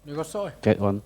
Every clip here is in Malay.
Negosoi. Chat on.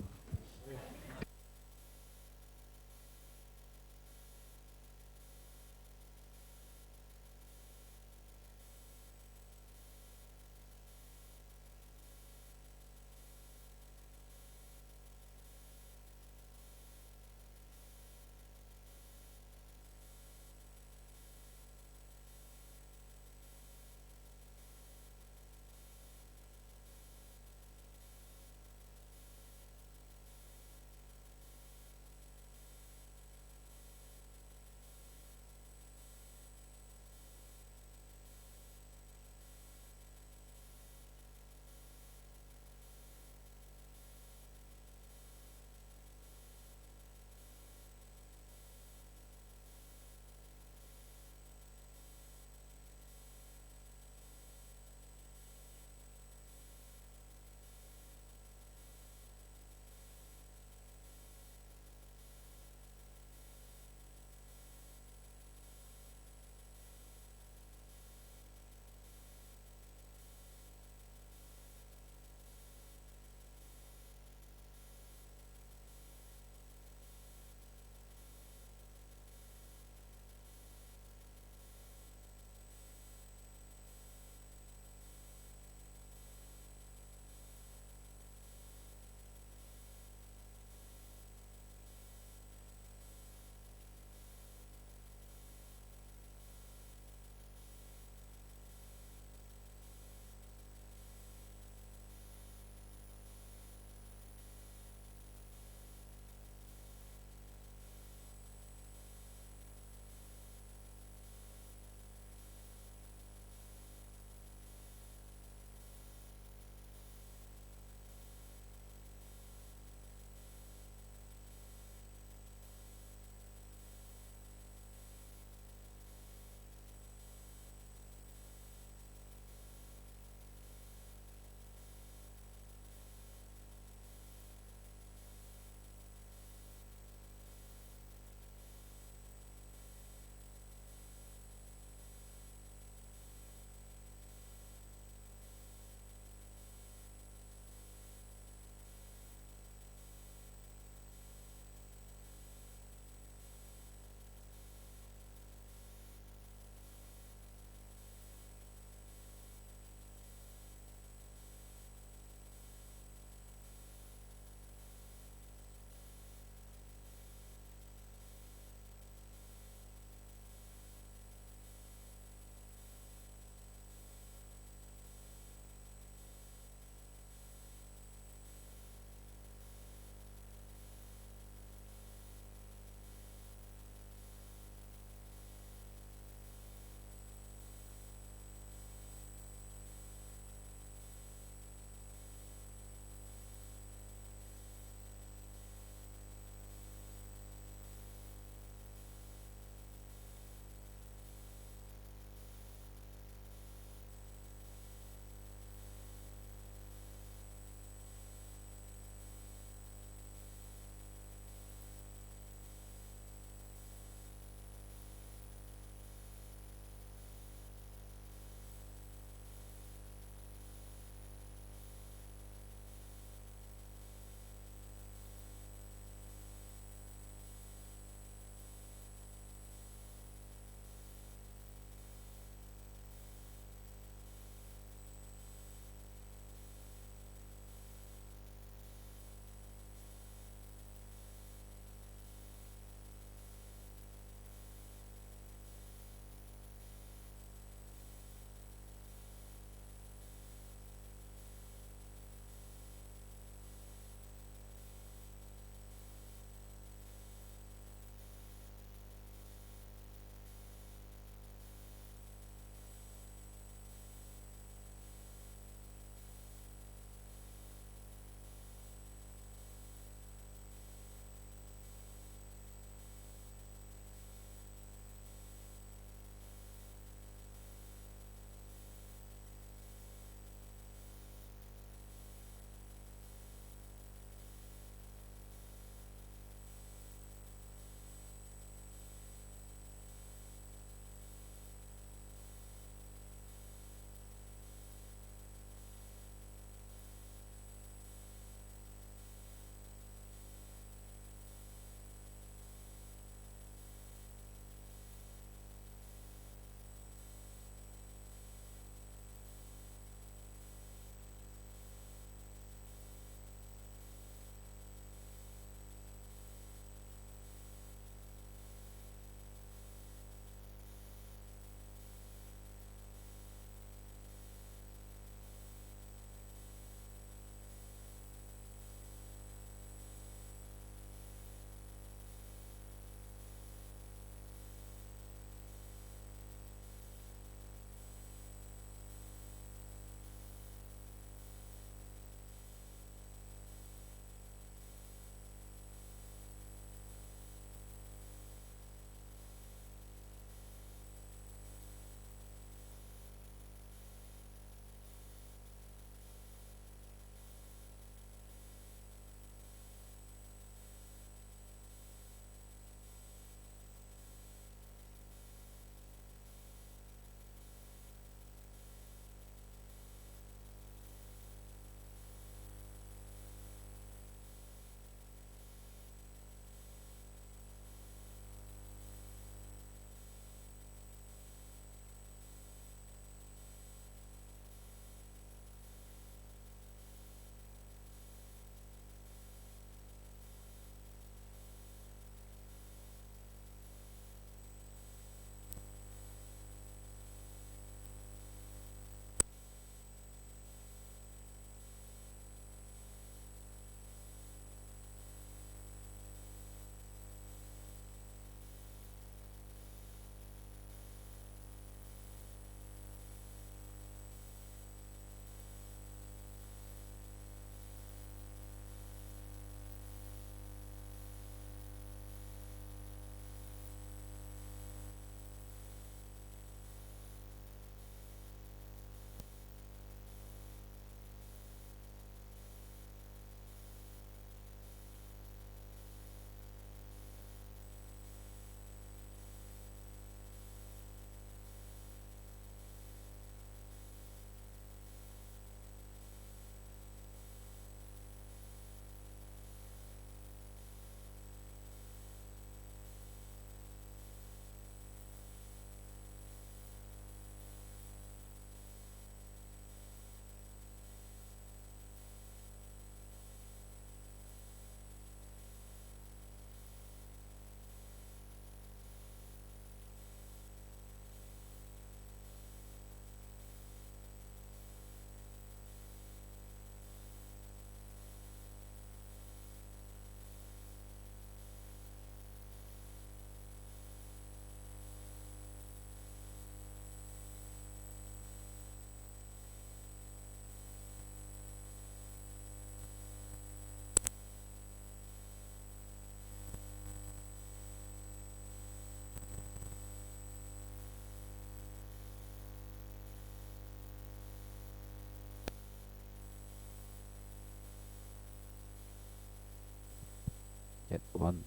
Chat on.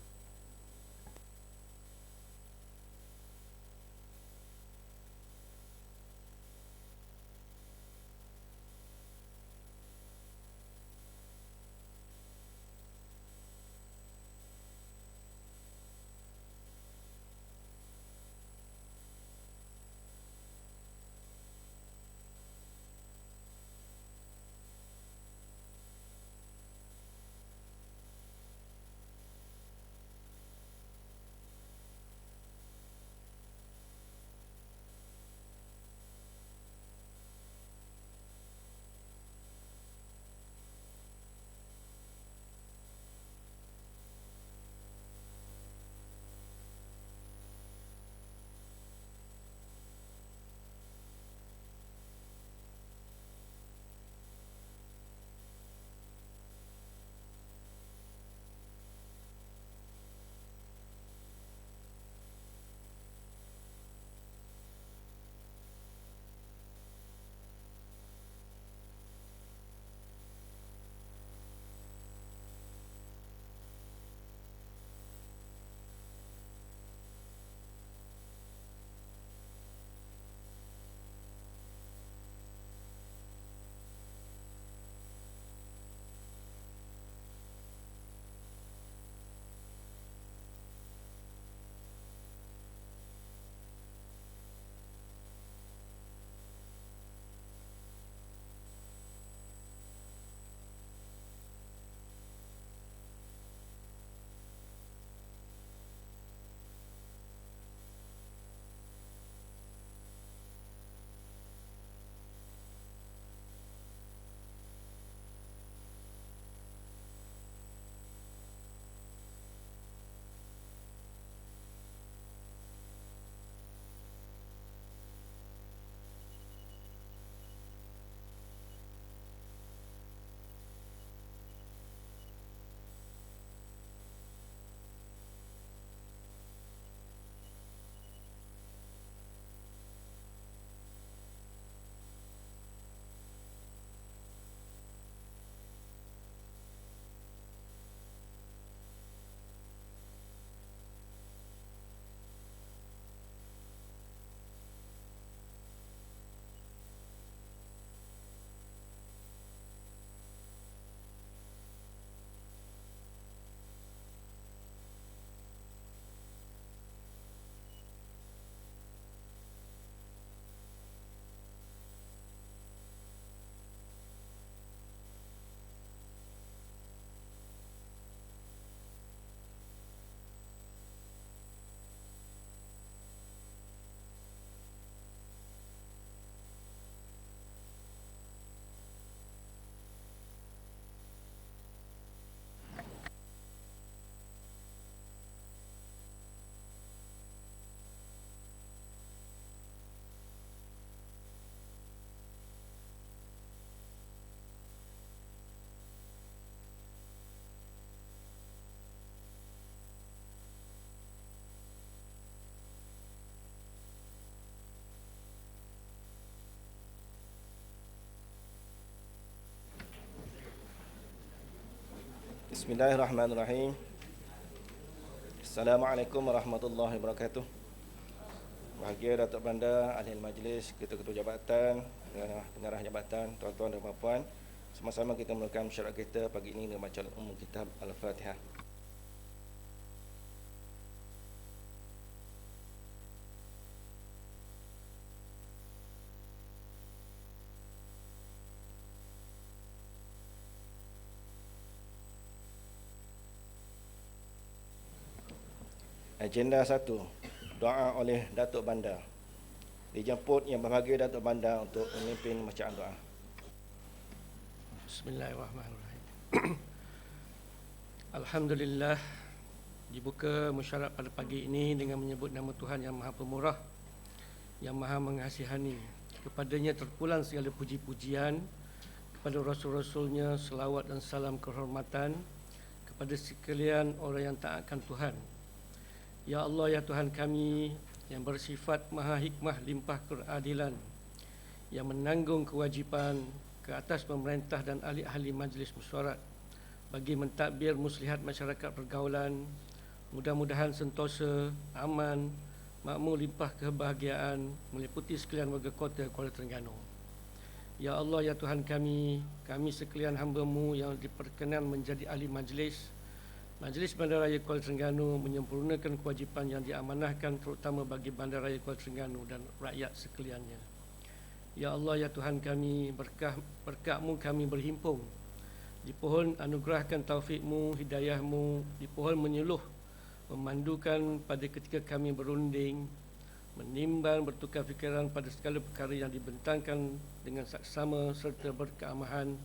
Bismillahirrahmanirrahim. Assalamualaikum warahmatullahi wabarakatuh. Bahagia Datuk Banda, ahli majlis, ketua-ketua jabatan, pengarah jabatan, tuan-tuan dan puan-puan, sama-sama kita mulakan mesyuarat kita pagi ini dengan bacaan umum kitab Al-Fatihah. Agenda 1, doa oleh Datuk Banda. Dijemput Yang Berbahagia Datuk Banda untuk memimpin bacaan doa. Bismillahirrahmanirrahim. Alhamdulillah, dibuka mesyuarat pada pagi ini dengan menyebut nama Tuhan yang Maha Pemurah, yang Maha Mengasihani. Kepadanya terpulang segala puji-pujian, kepada Rasul-Rasulnya selawat dan salam kehormatan, kepada sekalian orang yang taatkan Tuhan. Ya Allah, ya Tuhan kami yang bersifat maha hikmah limpah keadilan, yang menanggung kewajipan ke atas pemerintah dan ahli-ahli majlis mesyuarat bagi mentadbir muslihat masyarakat pergaulan. Mudah-mudahan sentosa, aman, makmur, limpah kebahagiaan meliputi sekalian warga kota Kuala Terengganu. Ya Allah, ya Tuhan kami sekalian hamba-Mu yang diperkenan menjadi ahli majlis Bandaraya Kuala Terengganu menyempurnakan kewajipan yang diamanahkan terutama bagi Bandaraya Kuala Terengganu dan rakyat sekaliannya. Ya Allah, ya Tuhan kami, berkat-Mu kami berhimpun. Di pohon anugerahkan taufik-Mu, hidayah-Mu, di pohon menyuluh, memandukan pada ketika kami berunding, menimbang, bertukar fikiran pada segala perkara yang dibentangkan dengan saksama serta berkeamahan,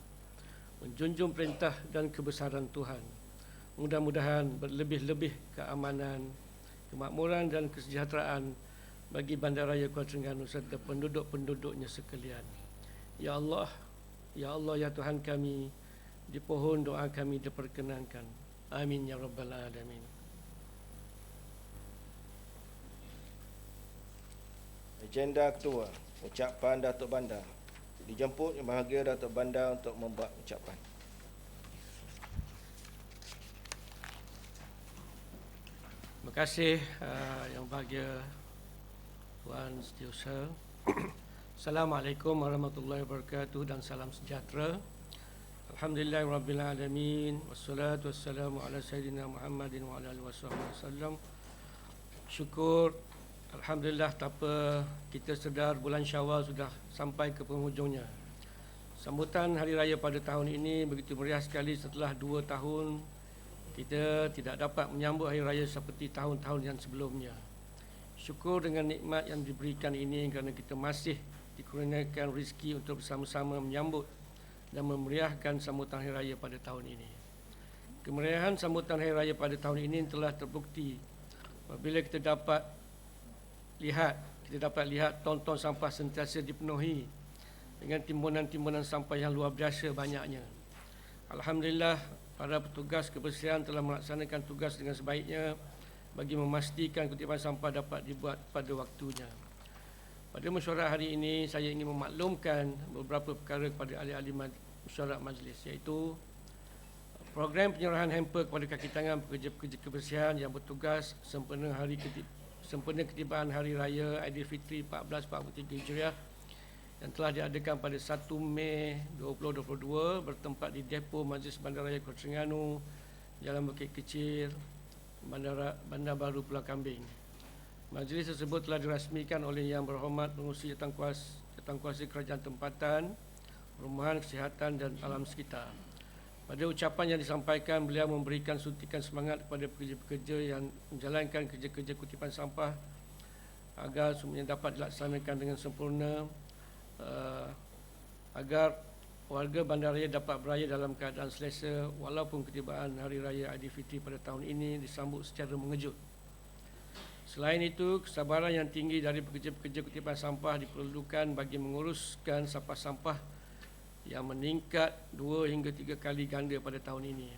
menjunjung perintah dan kebesaran Tuhan. Mudah-mudahan berlebih-lebih keamanan, kemakmuran dan kesejahteraan bagi Bandaraya Kuala Terengganu serta penduduk-penduduknya sekalian. Ya Allah, ya Tuhan kami, di pohon doa kami diperkenankan. Amin ya rabbal alamin. Agenda kedua, ucapan Datuk Bandar. Dijemput Yang Berbahagia Datuk Bandar untuk membuat ucapan. Terima kasih Yang Berbahagia Tuan Setiausaha. Assalamualaikum warahmatullahi wabarakatuh dan salam sejahtera. Alhamdulillahirabbil alamin wassalatu wassalamu ala sayyidina Muhammadin wa ala alihi wasallam. Syukur alhamdulillah, tanpa kita sedar bulan Syawal sudah sampai ke penghujungnya. Sambutan hari raya pada tahun ini begitu meriah sekali setelah 2 tahun kita tidak dapat menyambut hari raya seperti tahun-tahun yang sebelumnya. Syukur dengan nikmat yang diberikan ini kerana kita masih dikurniakan rezeki untuk bersama-sama menyambut dan memeriahkan sambutan hari raya pada tahun ini. Kemeriahan sambutan hari raya pada tahun ini telah terbukti apabila kita dapat lihat tong-tong sampah sentiasa dipenuhi dengan timbunan-timbunan sampah yang luar biasa banyaknya. Alhamdulillah, para petugas kebersihan telah melaksanakan tugas dengan sebaiknya bagi memastikan kutipan sampah dapat dibuat pada waktunya. Pada mesyuarat hari ini, saya ingin memaklumkan beberapa perkara kepada ahli-ahli mesyuarat majlis, iaitu program penyerahan hamper kepada kaki tangan pekerja-pekerja kebersihan yang bertugas sempena ketibaan Hari Raya Aidilfitri 1443 Hijriah yang telah diadakan pada 1 Mei 2022 bertempat di Depo Majlis Bandaraya Kuala Terengganu, Jalan Bukit Kecil, Bandar Baru Pulau Kambing. Majlis tersebut telah dirasmikan oleh Yang Berhormat Pengerusi Jawatankuasa Kerajaan Tempatan, Perumahan, Kesihatan dan Alam Sekitar. Pada ucapan yang disampaikan, beliau memberikan suntikan semangat kepada pekerja-pekerja yang menjalankan kerja-kerja kutipan sampah agar semuanya dapat dilaksanakan dengan sempurna, agar warga bandaraya dapat beraya dalam keadaan selesa walaupun ketibaan Hari Raya Aidilfitri pada tahun ini disambut secara mengejut. Selain itu, kesabaran yang tinggi dari pekerja-pekerja kutipan sampah diperlukan bagi menguruskan sampah-sampah yang meningkat 2 hingga 3 kali ganda pada tahun ini.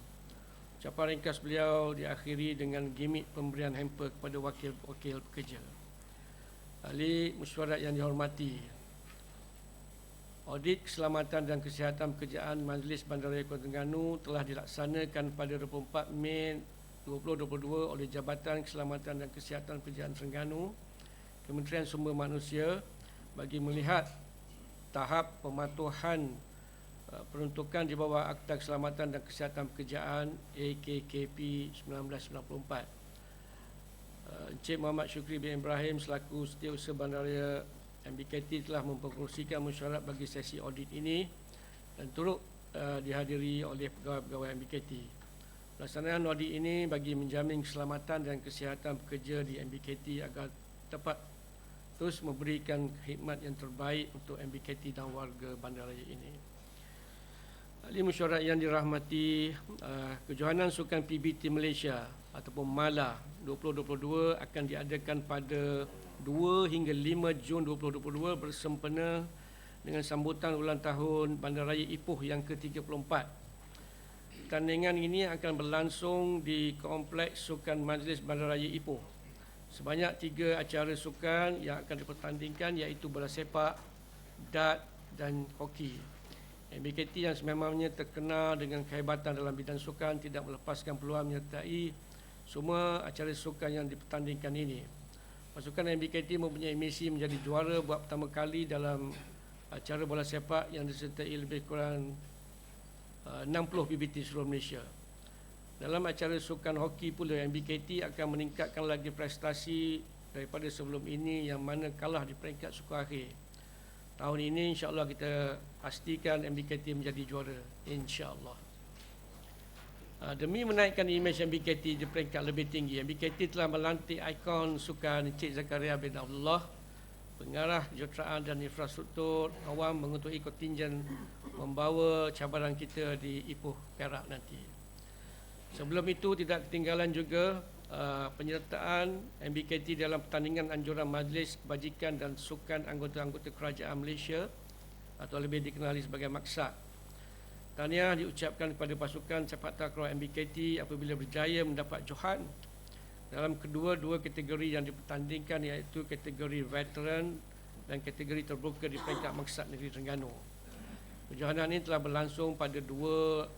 Ucapan ringkas beliau diakhiri dengan gimik pemberian hamper kepada wakil-wakil pekerja. Ahli mesyuarat yang dihormati, audit keselamatan dan kesihatan pekerjaan Majlis Bandaraya Kuala Terengganu telah dilaksanakan pada 24 Mei 2022 oleh Jabatan Keselamatan dan Kesihatan Pekerjaan Terengganu, Kementerian Sumber Manusia bagi melihat tahap pematuhan peruntukan di bawah Akta Keselamatan dan Kesihatan Pekerjaan AKKP 1994. Encik Muhammad Syukri bin Ibrahim selaku Setiausaha Bandaraya MBKT telah mempengerusikan mesyuarat bagi sesi audit ini dan turut dihadiri oleh pegawai-pegawai MBKT. Pelaksanaan audit ini bagi menjamin keselamatan dan kesihatan pekerja di MBKT agar dapat terus memberikan khidmat yang terbaik untuk MBKT dan warga bandaraya ini. Ahli mesyuarat yang dirahmati, Kejohanan Sukan PBT Malaysia ataupun MALA 2022 akan diadakan pada 2 hingga 5 Jun 2022 bersempena dengan sambutan ulang tahun Bandaraya Ipoh yang ke-34. Pertandingan ini akan berlangsung di Kompleks Sukan Majlis Bandaraya Ipoh. Sebanyak 3 acara sukan yang akan dipertandingkan iaitu bola sepak, dart dan hoki. MBKT yang sememangnya terkenal dengan kehebatan dalam bidang sukan tidak melepaskan peluang menyertai semua acara sukan yang dipertandingkan ini. Pasukan MBKT mempunyai misi menjadi juara buat pertama kali dalam acara bola sepak yang disertai lebih kurang 60 PBT seluruh Malaysia. Dalam acara sukan hoki pula, MBKT akan meningkatkan lagi prestasi daripada sebelum ini yang mana kalah di peringkat suku akhir. Tahun ini insya-Allah kita pastikan MBKT menjadi juara, insya-Allah. Demi menaikkan imej MBKT di peringkat lebih tinggi, MBKT telah melantik ikon sukan Encik Zakaria bin Abdullah, pengarah juruteraan dan infrastruktur awam mengetuai kontingen membawa cabaran kita di Ipoh Perak nanti. Sebelum itu tidak ketinggalan juga penyertaan MBKT dalam pertandingan anjuran Majlis Kebajikan dan Sukan anggota-anggota Kerajaan Malaysia atau lebih dikenali sebagai Maksat. Tahniah diucapkan kepada pasukan sepak takraw MBKT apabila berjaya mendapat johan dalam kedua-dua kategori yang dipertandingkan, iaitu kategori veteran dan kategori terbuka di peringkat Maksat Negeri Terengganu. Kejohanan ini telah berlangsung pada 20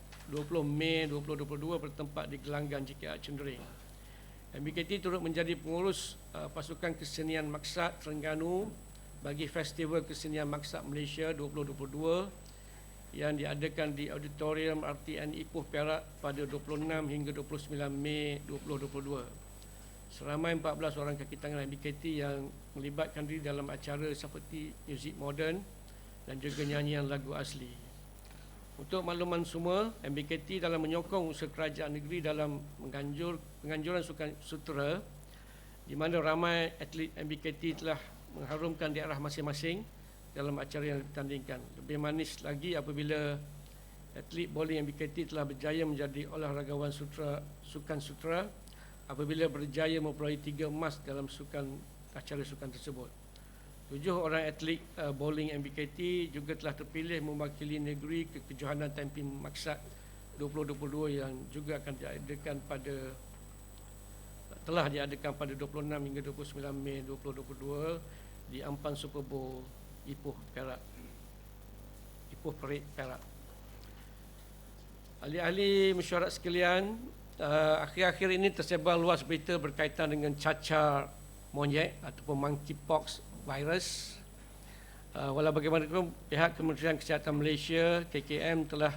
Mei 2022 bertempat di Gelanggang JKR Cendering. MBKT turut menjadi pengurus pasukan kesenian Maksat Terengganu bagi Festival Kesenian Maksat Malaysia 2022 yang diadakan di Auditorium RTN Ipoh Perak pada 26 hingga 29 Mei 2022. Seramai 14 orang kaki tangan MBKT yang melibatkan diri dalam acara seperti muzik moden dan juga nyanyian lagu asli. Untuk makluman semua, MBKT dalam menyokong usaha kerajaan negeri dalam penganjuran sukan sutera, di mana ramai atlet MBKT telah mengharumkan daerah masing-masing dalam acara yang ditandingkan. Lebih manis lagi apabila atlet bowling MBKT telah berjaya menjadi olahragawan sukan sutera apabila berjaya memperoleh 3 emas dalam acara sukan tersebut. 7 orang atlet bowling MBKT juga telah terpilih mewakili negeri ke kejohanan tamping Maksat 2022 yang juga akan telah diadakan pada 26 hingga 29 Mei 2022 di Ampan Super Bowl Ipoh Perak. Ipoh Perik Perak. Ahli-ahli mesyuarat sekalian, akhir-akhir ini tersebar luas berita berkaitan dengan cacar monyet ataupun monkeypox virus. Walau bagaimanapun, pihak Kementerian Kesihatan Malaysia KKM telah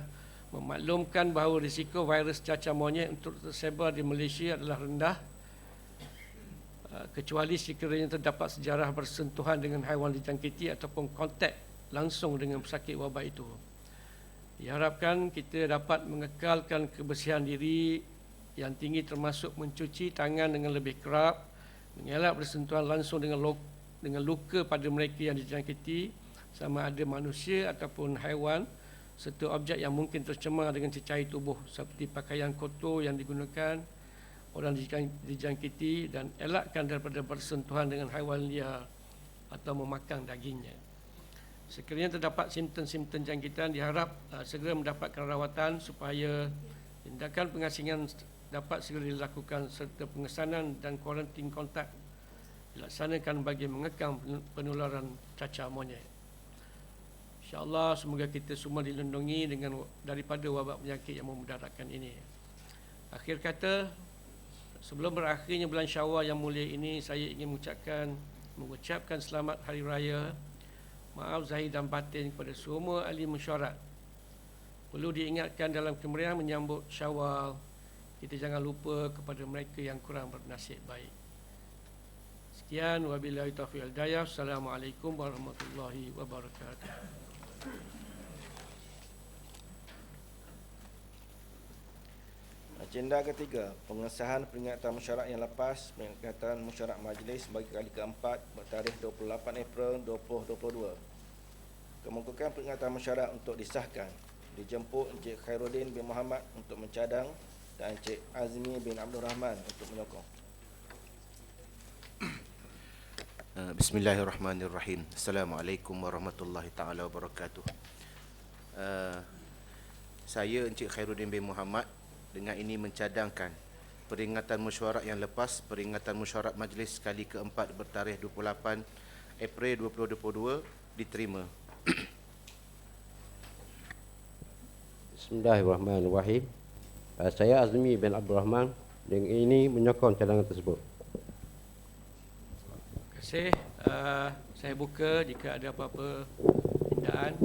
memaklumkan bahawa risiko virus cacar monyet untuk tersebar di Malaysia adalah rendah, kecuali sekiranya terdapat sejarah bersentuhan dengan haiwan dijangkiti ataupun kontak langsung dengan pesakit wabak itu. Diharapkan kita dapat mengekalkan kebersihan diri yang tinggi termasuk mencuci tangan dengan lebih kerap, mengelak bersentuhan langsung dengan luka pada mereka yang dijangkiti sama ada manusia ataupun haiwan, serta objek yang mungkin tercemar dengan cecair tubuh seperti pakaian kotor yang digunakan orang dijangkiti, dan elakkan daripada bersentuhan dengan haiwan liar atau memakan dagingnya. Sekiranya terdapat simptom-simptom jangkitan, diharap segera mendapatkan rawatan supaya tindakan pengasingan dapat segera dilakukan serta pengesanan dan kuarantin kontak dilaksanakan bagi mengekang penularan cacar monyet. InsyaAllah semoga kita semua dilindungi daripada wabak penyakit yang memudaratkan ini. Akhir kata, sebelum berakhirnya bulan Syawal yang mulia ini, saya ingin mengucapkan selamat Hari Raya, maaf zahir dan batin kepada semua ahli mesyuarat. Perlu diingatkan dalam kemeriahan menyambut Syawal, kita jangan lupa kepada mereka yang kurang bernasib baik. Sekian, wabillahi taufiq wal hidayah. Assalamualaikum warahmatullahi wabarakatuh. Agenda ketiga, pengesahan peringatan mesyuarat yang lepas, peringatan mesyuarat majlis bagi kali keempat bertarikh 28 April 2022. Kemukakan peringatan mesyuarat untuk disahkan dijemput Encik Khairuddin bin Muhammad untuk mencadang dan Encik Azmi bin Abdul Rahman untuk menyokong. Bismillahirrahmanirrahim. Assalamualaikum warahmatullahi taala wabarakatuh. Saya Encik Khairuddin bin Muhammad dengan ini mencadangkan peringatan mesyuarat yang lepas, peringatan mesyuarat majlis kali keempat bertarikh 28 April 2022 diterima. Bismillahirrahmanirrahim. Saya Azmi bin Abdul Rahman dengan ini menyokong cadangan tersebut. Terima kasih. Saya buka jika ada apa-apa pindaan.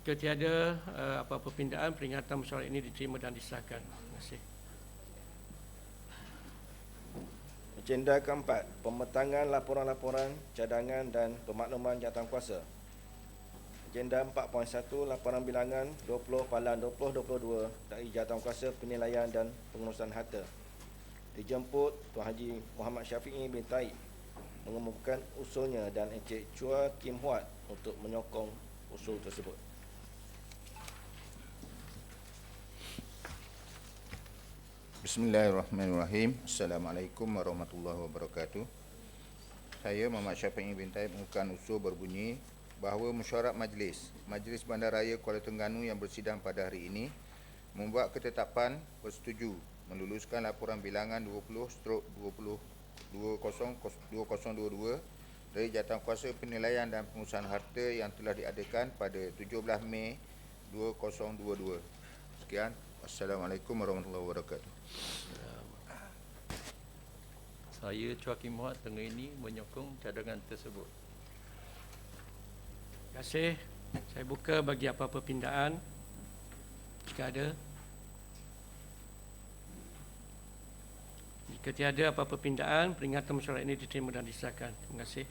Jika tiada apa-apa pindaan, peringatan mesyuarat ini diterima dan disahkan. Terima kasih. Agenda keempat, pemetangan laporan-laporan, cadangan dan pemakluman jawatankuasa. Agenda 4.1, laporan bilangan 20/2022 dari jawatankuasa penilaian dan pengurusan harta. Dijemput Tuan Haji Muhammad Syafiee bin Taib mengemukakan usulnya dan Encik Chua Kim Huat untuk menyokong usul tersebut. Bismillahirrahmanirrahim. Assalamualaikum warahmatullahi wabarakatuh. Saya Muhammad Syafiee bin Taib mengemukakan usul berbunyi bahawa mesyuarat Majlis Bandaraya Kuala Terengganu yang bersidang pada hari ini membuat ketetapan bersetuju meluluskan laporan bilangan 20/2022 dari Jawatankuasa Penilaian dan Pengurusan Harta yang telah diadakan pada 17 Mei 2022. Sekian. Assalamualaikum warahmatullahi wabarakatuh. Saya Chua Kim Huat dengan ini menyokong cadangan tersebut. Terima kasih. Saya buka bagi apa-apa pindaan jika ada. Jika tiada apa-apa pindaan, peringatan mesyuarat ini diterima dan disahkan. Terima kasih.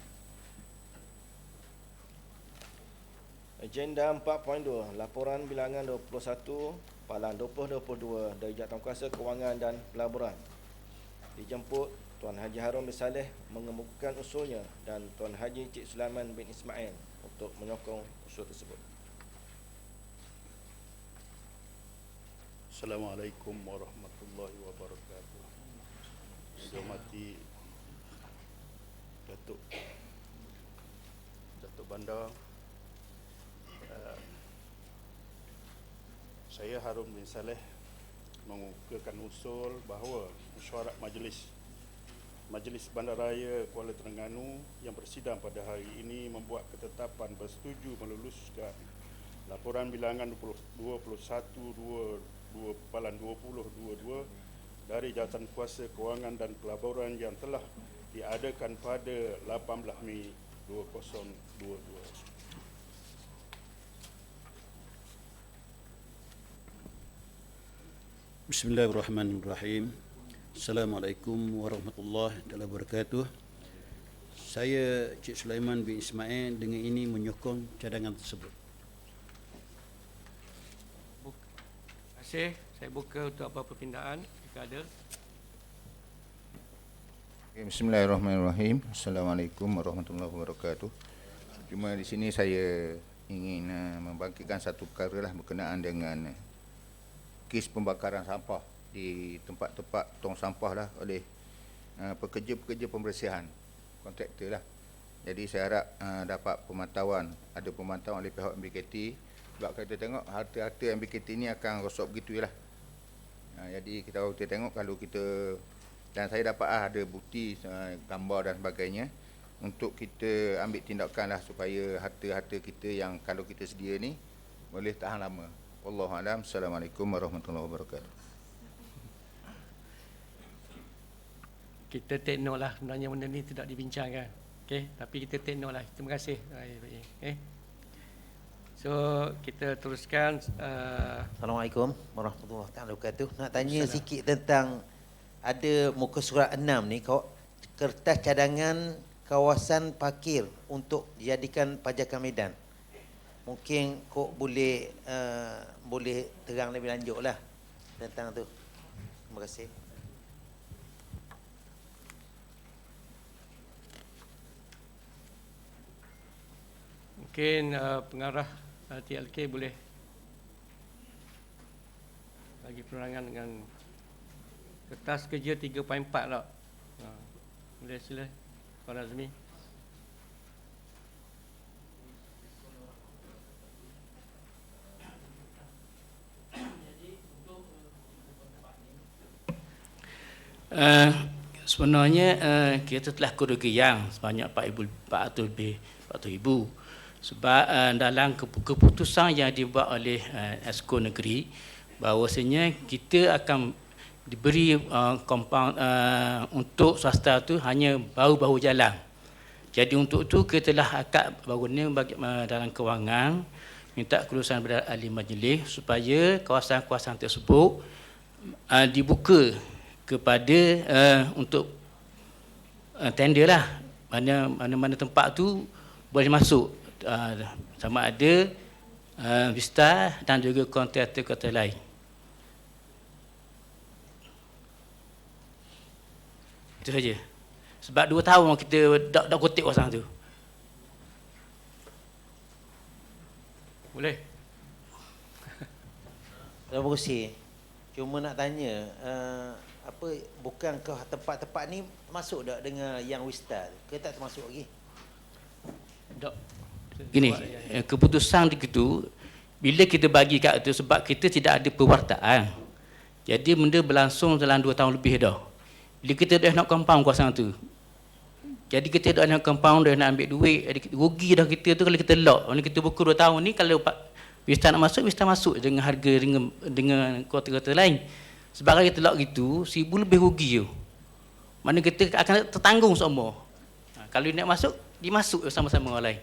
Agenda 4.2, laporan bilangan 21/2022 dari Jawatankuasa Kewangan dan Pelaburan. Dijemput Tuan Haji Harun bin Saleh mengemukakan usulnya dan Tuan Haji Cik Sulaiman bin Ismail untuk menyokong usul tersebut. Assalamualaikum warahmatullahi wabarakatuh. Saya hormati Datuk Bandar, saya Harun bin Saleh mengukakan usul bahawa mesyuarat Majlis Bandaraya Kuala Terengganu yang bersidang pada hari ini membuat ketetapan bersetuju meluluskan laporan bilangan 20/2022 dari Jawatankuasa Kewangan dan Pelaburan yang telah diadakan pada 18 Mei 2022. Bismillahirrahmanirrahim. Assalamualaikum warahmatullahi wabarakatuh. Saya Cik Sulaiman bin Ismail dengan ini menyokong cadangan tersebut. Terima kasih. Saya buka untuk apa-apa pindaan jika ada. Bismillahirrahmanirrahim. Assalamualaikum warahmatullahi wabarakatuh. Cuma di sini saya ingin membangkitkan satu perkara lah berkenaan dengan kes pembakaran sampah di tempat-tempat tong sampah lah oleh pekerja-pekerja pembersihan, kontraktor lah. Jadi saya harap dapat ada pemantauan oleh pihak MBKT, sebab kita tengok harta-harta MBKT ni akan rosok begitu lah. Jadi kita tengok kalau kita, dan saya dapat ada bukti gambar dan sebagainya untuk kita ambil tindakan lah supaya harta-harta kita yang kalau kita sedia ni boleh tahan lama. Wallahualam. Assalamualaikum warahmatullahi wabarakatuh. Kita take note lah, sebenarnya benda ni tidak dibincangkan. Okey, tapi kita take note lah. Terima kasih. Okey. So, kita teruskan. Assalamualaikum warahmatullahi wabarakatuh. Nak tanya sikit tentang ada muka surat 6 ni, kertas cadangan kawasan parkir untuk dijadikan pajakan medan. Mungkin kok boleh terang lebih lanjut lah tentang tu. Terima kasih. Mungkin pengarah TLK boleh bagi penerangan dengan kertas kerja 3.4 tak? Boleh sila Puan Azmi. Sebenarnya kita telah kerugian sebanyak 400 lebih 400,000 Sebab dalam keputusan yang dibuat oleh Exco Negeri, bahawasanya kita akan diberi kompaun untuk swasta tu hanya bahu-bahu jalan. Jadi untuk tu kita telah akad baru ni dalam kewangan minta kelulusan daripada ahli majlis supaya kawasan-kawasan tersebut dibuka kepada untuk tender lah, mana-mana tempat tu boleh masuk, sama ada Vista dan juga kontraktor lain. Itu saja. Sebab 2 tahun kita dak kotik kawasan tu. Boleh? Terima kasih. Cuma nak tanya, bukankah tempat-tempat ni masuk tak dengan yang Wista ke tak termasuk lagi? Tak. Gini, keputusan itu bila kita bagi kat itu sebab kita tidak ada pewartaan. Jadi benda berlangsung dalam 2 tahun lebih dah. Bila kita dah nak compound kawasan tu. Jadi kita dah nak compound, dah nak ambil duit, rugi dah kita tu kalau kita lock. Kalau kita buku 2 tahun ni, kalau Vista nak masuk, Vista masuk dengan harga dengan kota-kota lain. Sebab kalau kita lock gitu, 1,000 lebih rugi tu. Mana kita akan tertanggung semua. Kalau dia nak masuk, dia masuk sama-sama orang lain.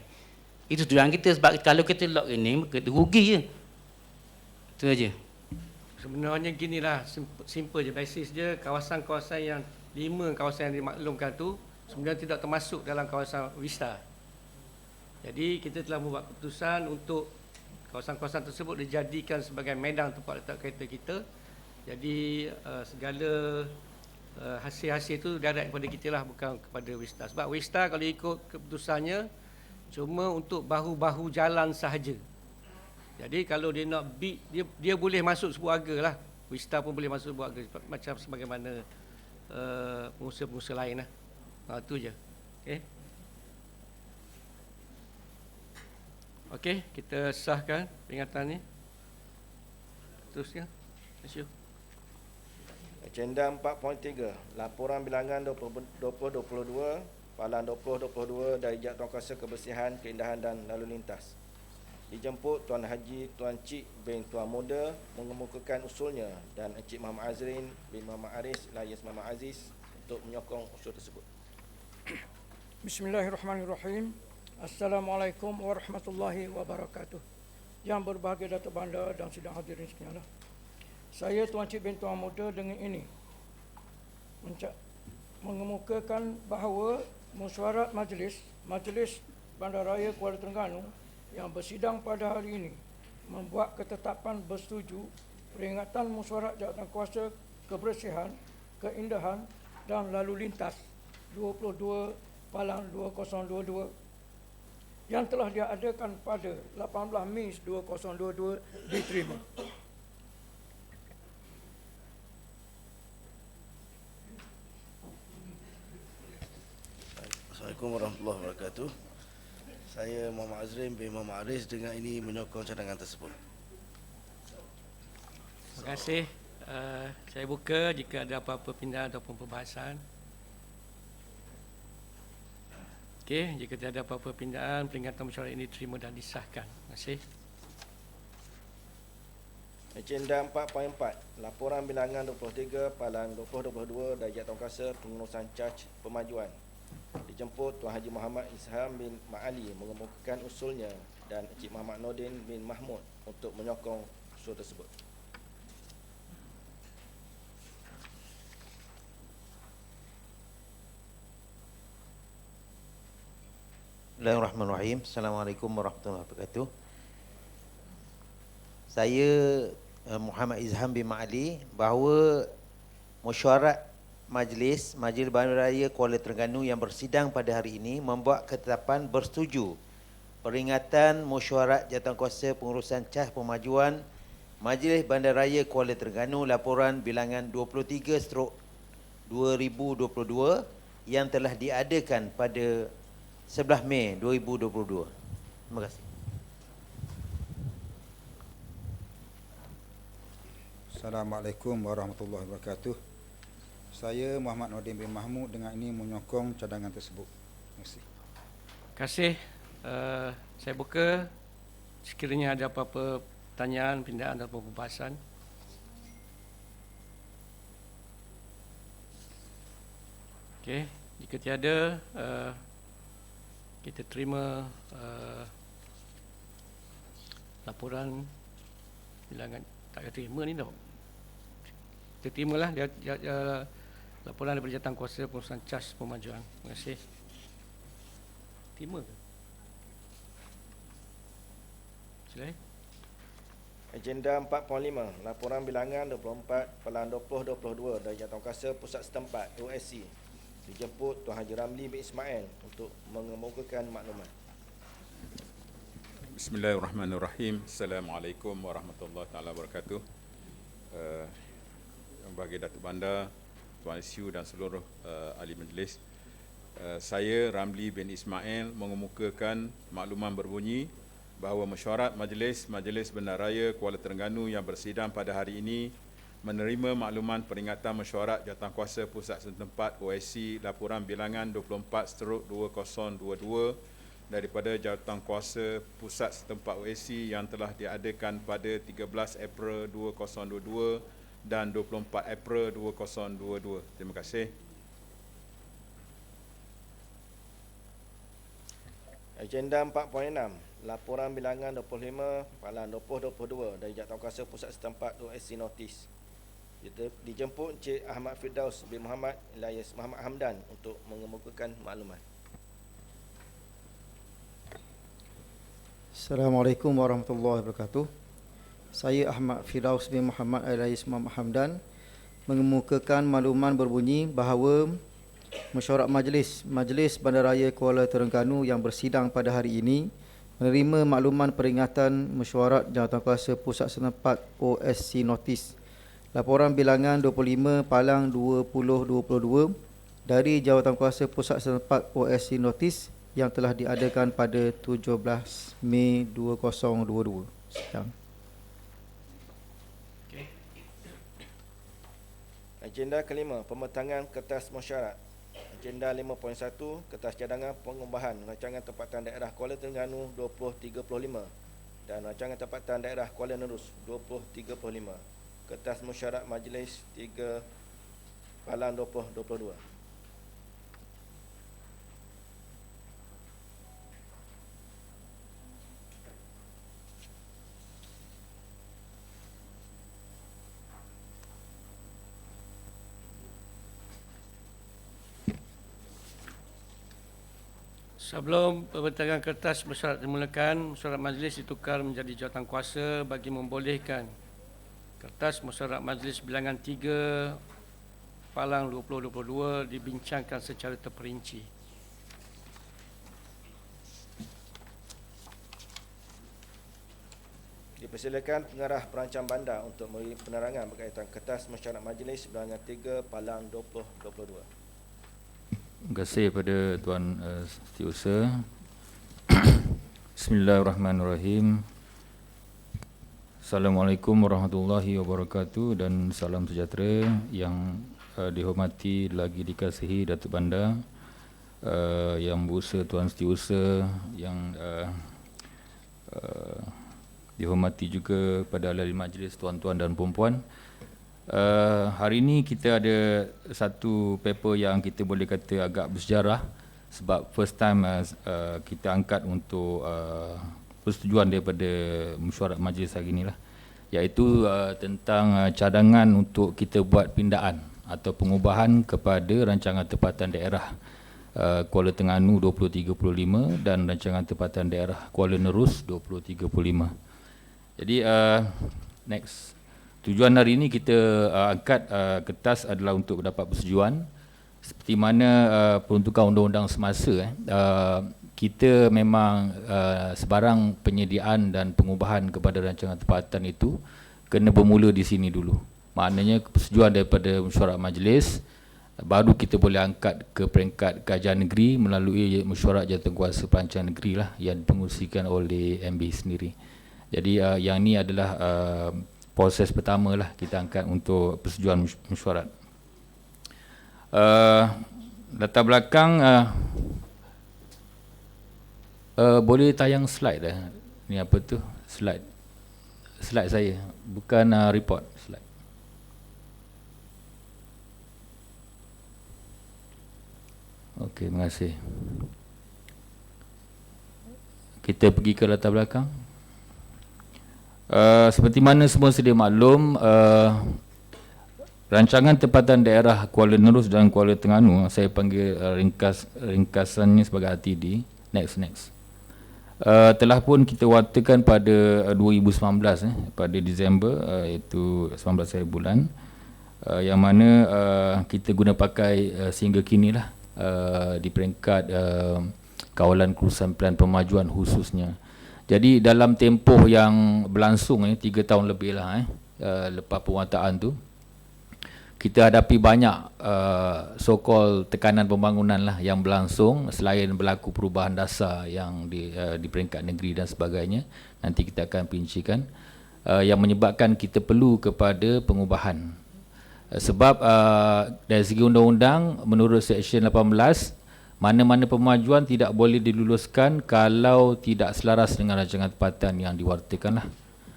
Itu tujuan kita, sebab kalau kita lock ini, kita rugi je. Itu saja. Sebenarnya ginilah, simple je, basis je, kawasan-kawasan yang 5 kawasan yang dimaklumkan tu sebenarnya tidak termasuk dalam kawasan Vista. Jadi kita telah membuat keputusan untuk kawasan-kawasan tersebut dijadikan sebagai medan tempat letak kereta kita. Jadi segala hasil-hasil itu direct kepada kita lah, bukan kepada Vista. Sebab Vista kalau ikut keputusannya cuma untuk bahu-bahu jalan sahaja. Jadi kalau dia nak bid, dia boleh masuk sebuah harga lah. Vista pun boleh masuk sebuah harga macam sebagaimana pengusaha-pengusaha lain lah. Itu je. Okey. Okey, kita sahkan peringatan ni. Teruskan. Terima kasih. Agenda 4.3, laporan bilangan 2022, Palang 2022 dari Jabatan Kuasa Kebersihan, Keindahan dan Lalu Lintas. Dijemput Tuan Haji Tuan Cik bin Tuan Muda mengemukakan usulnya dan Encik Muhammad Azrin bin Muhammad Aris Layas Muhammad Aziz untuk menyokong usul tersebut. Bismillahirrahmanirrahim. Assalamualaikum warahmatullahi wabarakatuh. Yang berbahagia Datuk Bandar dan sidang hadirin sekalian. Saya Tuan Cik bin Tuan Muda dengan ini mengemukakan bahawa mesyuarat Majlis Bandaraya Kuala Terengganu yang bersidang pada hari ini membuat ketetapan bersetuju peringatan mesyuarat Jabatan Kuasa Kebersihan, Keindahan dan Lalu Lintas 22/2022 yang telah diadakan pada 18 Mei 2022 diterima. Assalamualaikum warahmatullahi wabarakatuh. Saya Muhammad Azrin bin Muhammad Aris dengan ini menyokong cadangan tersebut. Terima kasih. Saya buka jika ada apa-apa pindahan ataupun perbahasan. Okey, jika tidak ada apa-apa pindahan, peringatan mesyuarat ini terima dan disahkan. Terima kasih. Agenda 4.4, laporan bilangan 23 Palang 2022 dari Jabatan Kuasa Pengurusan Caj Pemajuan. Dijemput Tuan Haji Muhammad Isham bin Ma'ali mengemukakan usulnya dan Encik Muhammad Nordin bin Mahmud untuk menyokong usul tersebut. Bismillahirrahmanirrahim. Assalamualaikum warahmatullahi wabarakatuh. Saya Muhammad Izham bin Ma'ali bahawa mesyuarat Majlis Bandaraya Kuala Terengganu yang bersidang pada hari ini membuat ketetapan bersetuju peringatan mesyuarat Jawatankuasa Pengurusan Cah Pemajuan Majlis Bandaraya Kuala Terengganu laporan bilangan 23/2022 yang telah diadakan pada 11 Mei 2022. Terima kasih. Assalamualaikum warahmatullahi wabarakatuh. Saya Muhammad Nordin bin Mahmud dengan ini menyokong cadangan tersebut. Terima kasih. Terima kasih Saya buka sekiranya ada apa-apa pertanyaan, pindaan atau pembahasan. Okey, jika tiada, kita terima laporan bilangan. Tak terima ni tau. Kita terimalah laporan daripada Jawatankuasa Pengurusan Cas Pemajuan. Terima kasih. Terima ke? Silai. Agenda 4.5, laporan bilangan 24/2022 dari Jawatankuasa Pusat Setempat OSC dijemput Tuan Haji Ramli bin Ismail untuk mengemukakan maklumat. Bismillahirrahmanirrahim. Assalamualaikum warahmatullahi taala wabarakatuh. Yang berbahagia Datuk Bandar, Tuan SU dan seluruh ahli majlis. Saya Ramli bin Ismail mengemukakan makluman berbunyi bahawa mesyuarat Majlis Bandaraya Kuala Terengganu yang bersidang pada hari ini menerima makluman peringatan mesyuarat Jawatankuasa Pusat Setempat OSC laporan bilangan 24/2022 daripada Jawatankuasa Pusat Setempat OSC yang telah diadakan pada 13 April 2022 dan 24 April 2022. Terima kasih. Agenda 4.6, laporan bilangan 25/2022 dari Jawatankuasa Pusat Setempat OSC Notis. Dijemput Encik Ahmad Firdaus bin Muhammad alias Muhammad Hamdan untuk mengemukakan maklumat. Assalamualaikum warahmatullahi wabarakatuh. Saya Ahmad Firdaus bin Muhammad alias Muhammad Hamdan mengemukakan makluman berbunyi bahawa mesyuarat Majlis Bandaraya Kuala Terengganu yang bersidang pada hari ini menerima makluman peringatan mesyuarat Jawatankuasa Pusat Setempat OSC Notis laporan bilangan 25/2022 dari Jawatankuasa Pusat Setempat OSC Notis yang telah diadakan pada 17 Mei 2022. Sekian. Agenda kelima, pembentangan kertas mesyuarat. Agenda 5.1, kertas cadangan pengubahan rancangan tempatan daerah Kuala Terengganu 2035 dan rancangan tempatan daerah Kuala Nerus 2035. Kertas mesyuarat Majlis 3/2022. Sebelum pembentangan kertas mesyuarat dimulakan, mesyuarat majlis ditukar menjadi jawatankuasa bagi membolehkan kertas mesyuarat majlis bilangan 3/2022 dibincangkan secara terperinci. Dipersilakan pengarah perancang bandar untuk memberi penerangan berkaitan kertas mesyuarat majlis bilangan 3/2022. Terima kasih kepada Tuan Setiausaha. Bismillahirrahmanirrahim. Assalamualaikum warahmatullahi wabarakatuh dan salam sejahtera yang dihormati lagi dikasihi Datuk Bandar, yang berusaha Tuan Setiausaha, yang dihormati juga pada ahli majlis, tuan-tuan dan puan-puan. Hari ini kita ada satu paper yang kita boleh kata agak bersejarah sebab first time kita angkat untuk persetujuan daripada mesyuarat majlis hari inilah, iaitu tentang cadangan untuk kita buat pindaan atau pengubahan kepada rancangan tempatan daerah Kuala Terengganu 2035 dan rancangan tempatan daerah Kuala Nerus 2035. Jadi next, tujuan hari ini kita angkat kertas adalah untuk dapat persetujuan seperti mana peruntukan undang-undang semasa. Kita memang sebarang penyediaan dan pengubahan kepada rancangan tempatan itu kena bermula di sini dulu. Maknanya persetujuan daripada mesyuarat majlis baru kita boleh angkat ke peringkat kerajaan negeri melalui mesyuarat jawatankuasa perancang negeri lah yang pengurusikan oleh MB sendiri. Jadi yang ini adalah proses pertama lah kita angkat untuk persetujuan mesyuarat. Latar belakang Boleh tayang slide dah. Ni apa tu? Slide saya, bukan report, slide. Okey, terima kasih. Kita pergi ke latar belakang. Seperti mana semua sedia maklum, rancangan tempatan daerah Kuala Nerus dan Kuala Terengganu, saya panggil ringkasannya sebagai RTD, next. Telah pun kita wartakan pada 2019 pada Disember, iaitu 19 hari bulan, yang mana kita guna pakai sehingga kini lah di peringkat kawalan kerusan pilihan pemajuan khususnya. Jadi dalam tempoh yang berlangsung 3 tahun lebih lah lepas pewartaan tu, kita hadapi banyak so-called tekanan pembangunan lah yang berlangsung selain berlaku perubahan dasar yang di peringkat negeri dan sebagainya. Nanti kita akan perincikan yang menyebabkan kita perlu kepada pengubahan. Sebab dari segi undang-undang menurut Seksyen 18, mana-mana pemajuan tidak boleh diluluskan kalau tidak selaras dengan rancangan tempatan yang diwartakan lah.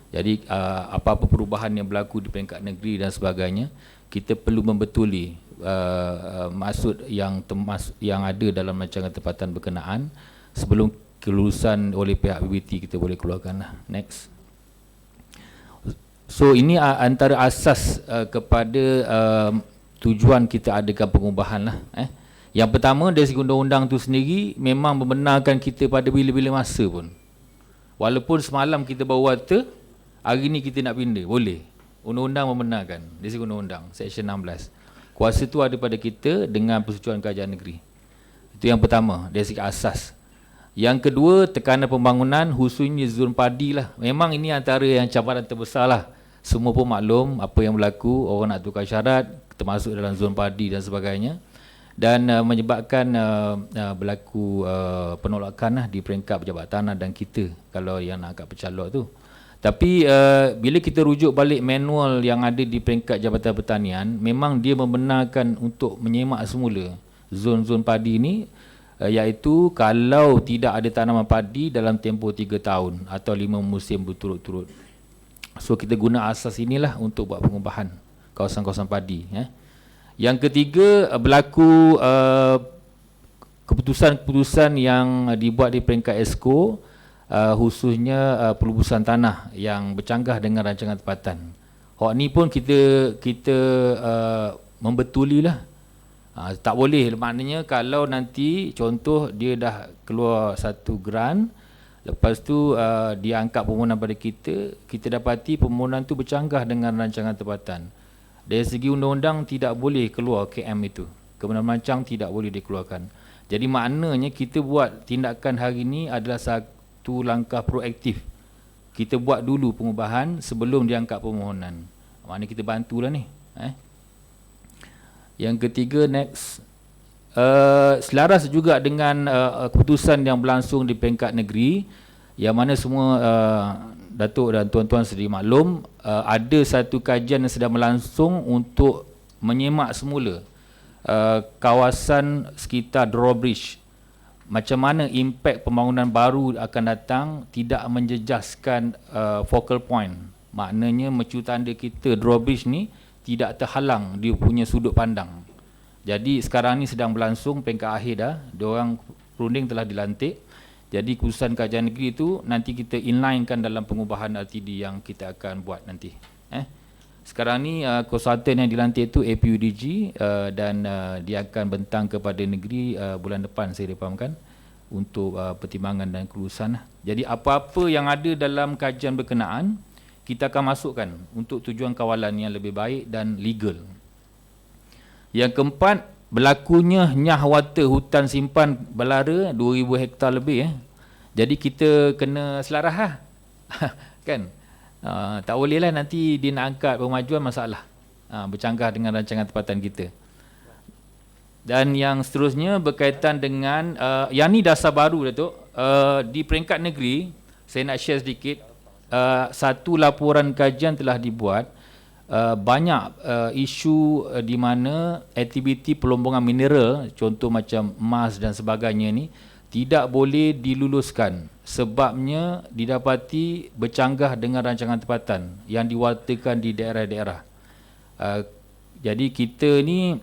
Jadi apa-apa perubahan yang berlaku di peringkat negeri dan sebagainya, kita perlu membetuli maksud yang ada dalam rancangan tempatan berkenaan sebelum kelulusan oleh pihak BBT kita boleh keluarkan lah. Next. So ini antara asas kepada tujuan kita adakan pengubahan lah. Yang pertama, dari segi undang-undang tu sendiri memang membenarkan kita pada bila-bila masa pun. Walaupun semalam kita baru warta, hari ni kita nak pindah, boleh. Undang-undang membenarkan, dari segi undang-undang, Seksyen 16. Kuasa tu ada pada kita dengan persetujuan kerajaan negeri. Itu yang pertama, dari segi asas. Yang kedua, tekanan pembangunan khususnya zon padi lah. Memang ini antara yang cabaran terbesar lah. Semua pun maklum apa yang berlaku, orang nak tukar syarat, termasuk dalam zon padi dan sebagainya. Dan menyebabkan berlaku penolakan lah di peringkat pejabat tanah dan kita kalau yang nak angkat pecalok tu. Tapi bila kita rujuk balik manual yang ada di peringkat Jabatan Pertanian, memang dia membenarkan untuk menyemak semula zon-zon padi ni, iaitu kalau tidak ada tanaman padi dalam tempoh 3 tahun atau 5 musim berturut-turut. So kita guna asas inilah untuk buat pengubahan kawasan-kawasan padi. Yang ketiga, berlaku keputusan-keputusan yang dibuat di peringkat ESCO, khususnya pelubusan tanah yang bercanggah dengan rancangan tempatan. Hak ni pun kita membetulilah. Tak boleh, maknanya kalau nanti contoh dia dah keluar satu grant, lepas tu dia angkat permohonan pada kita dapati permohonan tu bercanggah dengan rancangan tempatan. Dari segi undang-undang tidak boleh keluar KM itu. Kebenaran rancang tidak boleh dikeluarkan. Jadi maknanya kita buat tindakan hari ini adalah satu langkah proaktif. Kita buat dulu pengubahan sebelum diangkat permohonan. Maknanya kita bantulah ni. Yang ketiga, next. Selaras juga dengan keputusan yang berlangsung di peringkat negeri, yang mana semua Datuk dan tuan-tuan sedia maklum, ada satu kajian yang sedang berlangsung untuk menyemak semula kawasan sekitar drawbridge. Macam mana impak pembangunan baru akan datang tidak menjejaskan focal point. Maknanya mercu tanda kita drawbridge ni tidak terhalang dia punya sudut pandang. Jadi sekarang ni sedang berlangsung peringkat akhir dah, diorang perunding telah dilantik. Jadi keputusan kerajaan negeri itu nanti kita inlinekan dalam pengubahan RTD yang kita akan buat nanti. Sekarang ni konsultan yang dilantik itu APUDG dan dia akan bentang kepada negeri bulan depan, saya dipahamkan, untuk pertimbangan dan kelulusan. Jadi apa-apa yang ada dalam kajian berkenaan kita akan masukkan untuk tujuan kawalan yang lebih baik dan legal. Yang keempat, berlakunya nyah wata hutan simpan belara 2,000 hektar lebih. Jadi kita kena selarah lah. Kan? Tak boleh lah nanti dia nak angkat pemajuan masalah. Bercanggah dengan rancangan tempatan kita. Dan yang seterusnya berkaitan dengan yang ni dasar baru, Datuk. Di peringkat negeri, saya nak share sedikit. Satu laporan kajian telah dibuat. Banyak isu di mana aktiviti pelombongan mineral, contoh macam emas dan sebagainya ni, tidak boleh diluluskan sebabnya didapati bercanggah dengan rancangan tempatan yang diwartakan di daerah-daerah. Jadi kita ni,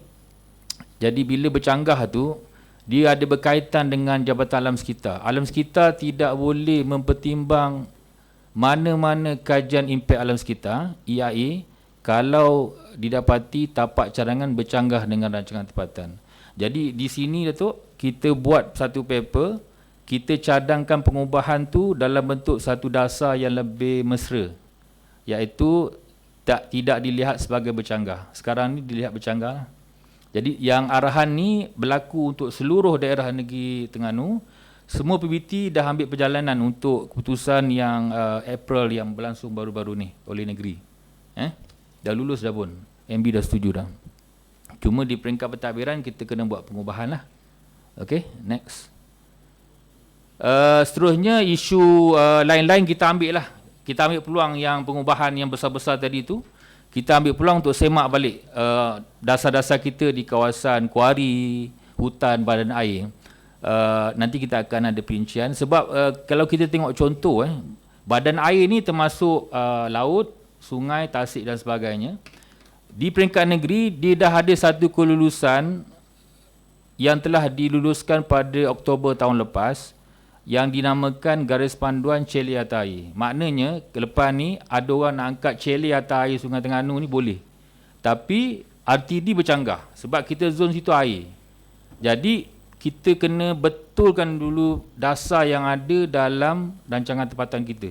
jadi bila bercanggah tu, dia ada berkaitan dengan Jabatan Alam Sekitar. Alam Sekitar tidak boleh mempertimbang mana-mana kajian impak alam sekitar, EIA, kalau didapati tapak cadangan bercanggah dengan rancangan tempatan. Jadi di sini Datuk, kita buat satu paper, kita cadangkan pengubahan tu dalam bentuk satu dasar yang lebih mesra, iaitu tidak dilihat sebagai bercanggah. Sekarang ni dilihat bercanggah. Jadi yang arahan ni berlaku untuk seluruh daerah negeri Terengganu. Semua PBT dah ambil perjalanan untuk keputusan yang April yang berlangsung baru-baru ni oleh negeri. Dah lulus dah pun. MB dah setuju dah. Cuma di peringkat pentadbiran kita kena buat pengubahan lah. Okay, next. Seterusnya isu lain-lain kita ambil lah. Kita ambil peluang yang pengubahan yang besar-besar tadi tu. Kita ambil peluang untuk semak balik dasar-dasar kita di kawasan kuari, hutan, badan air. Nanti kita akan ada perincian. Sebab kalau kita tengok contoh, badan air ni termasuk laut, sungai, tasik dan sebagainya. Di peringkat negeri, dia dah ada satu kelulusan yang telah diluluskan pada Oktober tahun lepas yang dinamakan Garis Panduan Cele Atas Air. Maknanya, lepas ni ada orang nak angkat cele atas air Sungai Terengganu ni boleh. Tapi RTD bercanggah sebab kita zon situ air. Jadi, kita kena betulkan dulu dasar yang ada dalam rancangan tempatan kita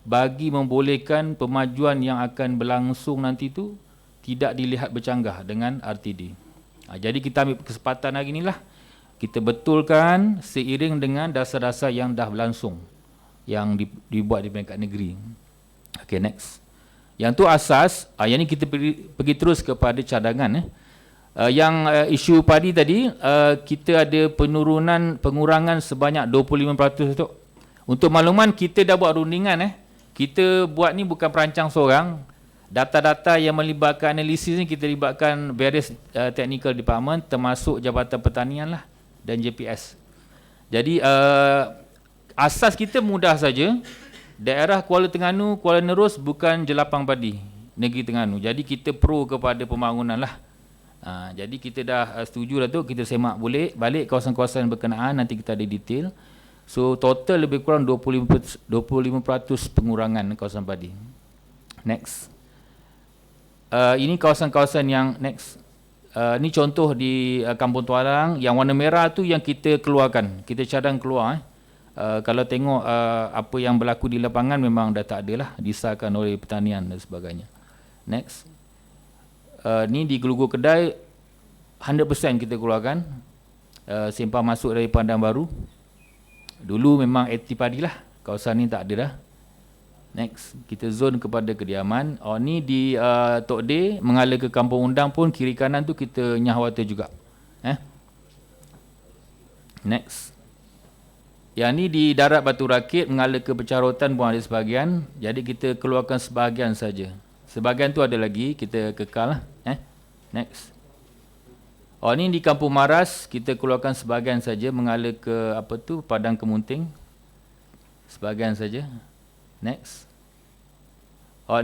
bagi membolehkan pemajuan yang akan berlangsung nanti tu tidak dilihat bercanggah dengan RTD. Jadi kita ambil kesempatan hari inilah kita betulkan seiring dengan dasar-dasar yang dah berlangsung yang dibuat di peringkat negeri. Okay, next. Yang tu asas, yang ni kita pergi terus kepada cadangan. Yang isu padi tadi, kita ada pengurangan sebanyak 25% tu. Untuk makluman, kita dah buat rundingan. Kita buat ni bukan perancang seorang. Data-data yang melibatkan analisis ni kita libatkan various technical department termasuk Jabatan Pertanian lah dan JPS. Jadi asas kita mudah saja. Daerah Kuala Terengganu, Kuala Nerus bukan jelapang padi negeri Terengganu. Jadi kita pro kepada pembangunan lah. Jadi kita dah setuju dah tu, kita semak balik kawasan-kawasan berkenaan, nanti kita ada detail. So total lebih kurang 25% pengurangan kawasan padi. Next. Ini kawasan-kawasan yang next. Ini contoh di Kampung Tualang, yang warna merah tu yang kita keluarkan. Kita cadang keluar. Kalau tengok apa yang berlaku di lapangan memang dah tak ada lah, disahkan oleh pertanian dan sebagainya. Next. Ni di Gelugur Kedai 100% kita keluarkan. Sempang masuk dari Padang Baru. Dulu memang aktif padi lah. Kawasan ni tak ada dah. Next, kita zone kepada kediaman. Ni di Tok D mengalir ke Kampung Undang pun kiri kanan tu kita nyah water juga. Next. Yang ni di Darat Batu Rakit mengalir ke Pecarotan pun ada sebahagian. Jadi kita keluarkan sebahagian saja. Sebahagian tu ada lagi, kita kekal lah. Next. Ni di Kampung Maras kita keluarkan sebahagian saja mengalir ke Padang Kemunting. Sebahagian saja. Next.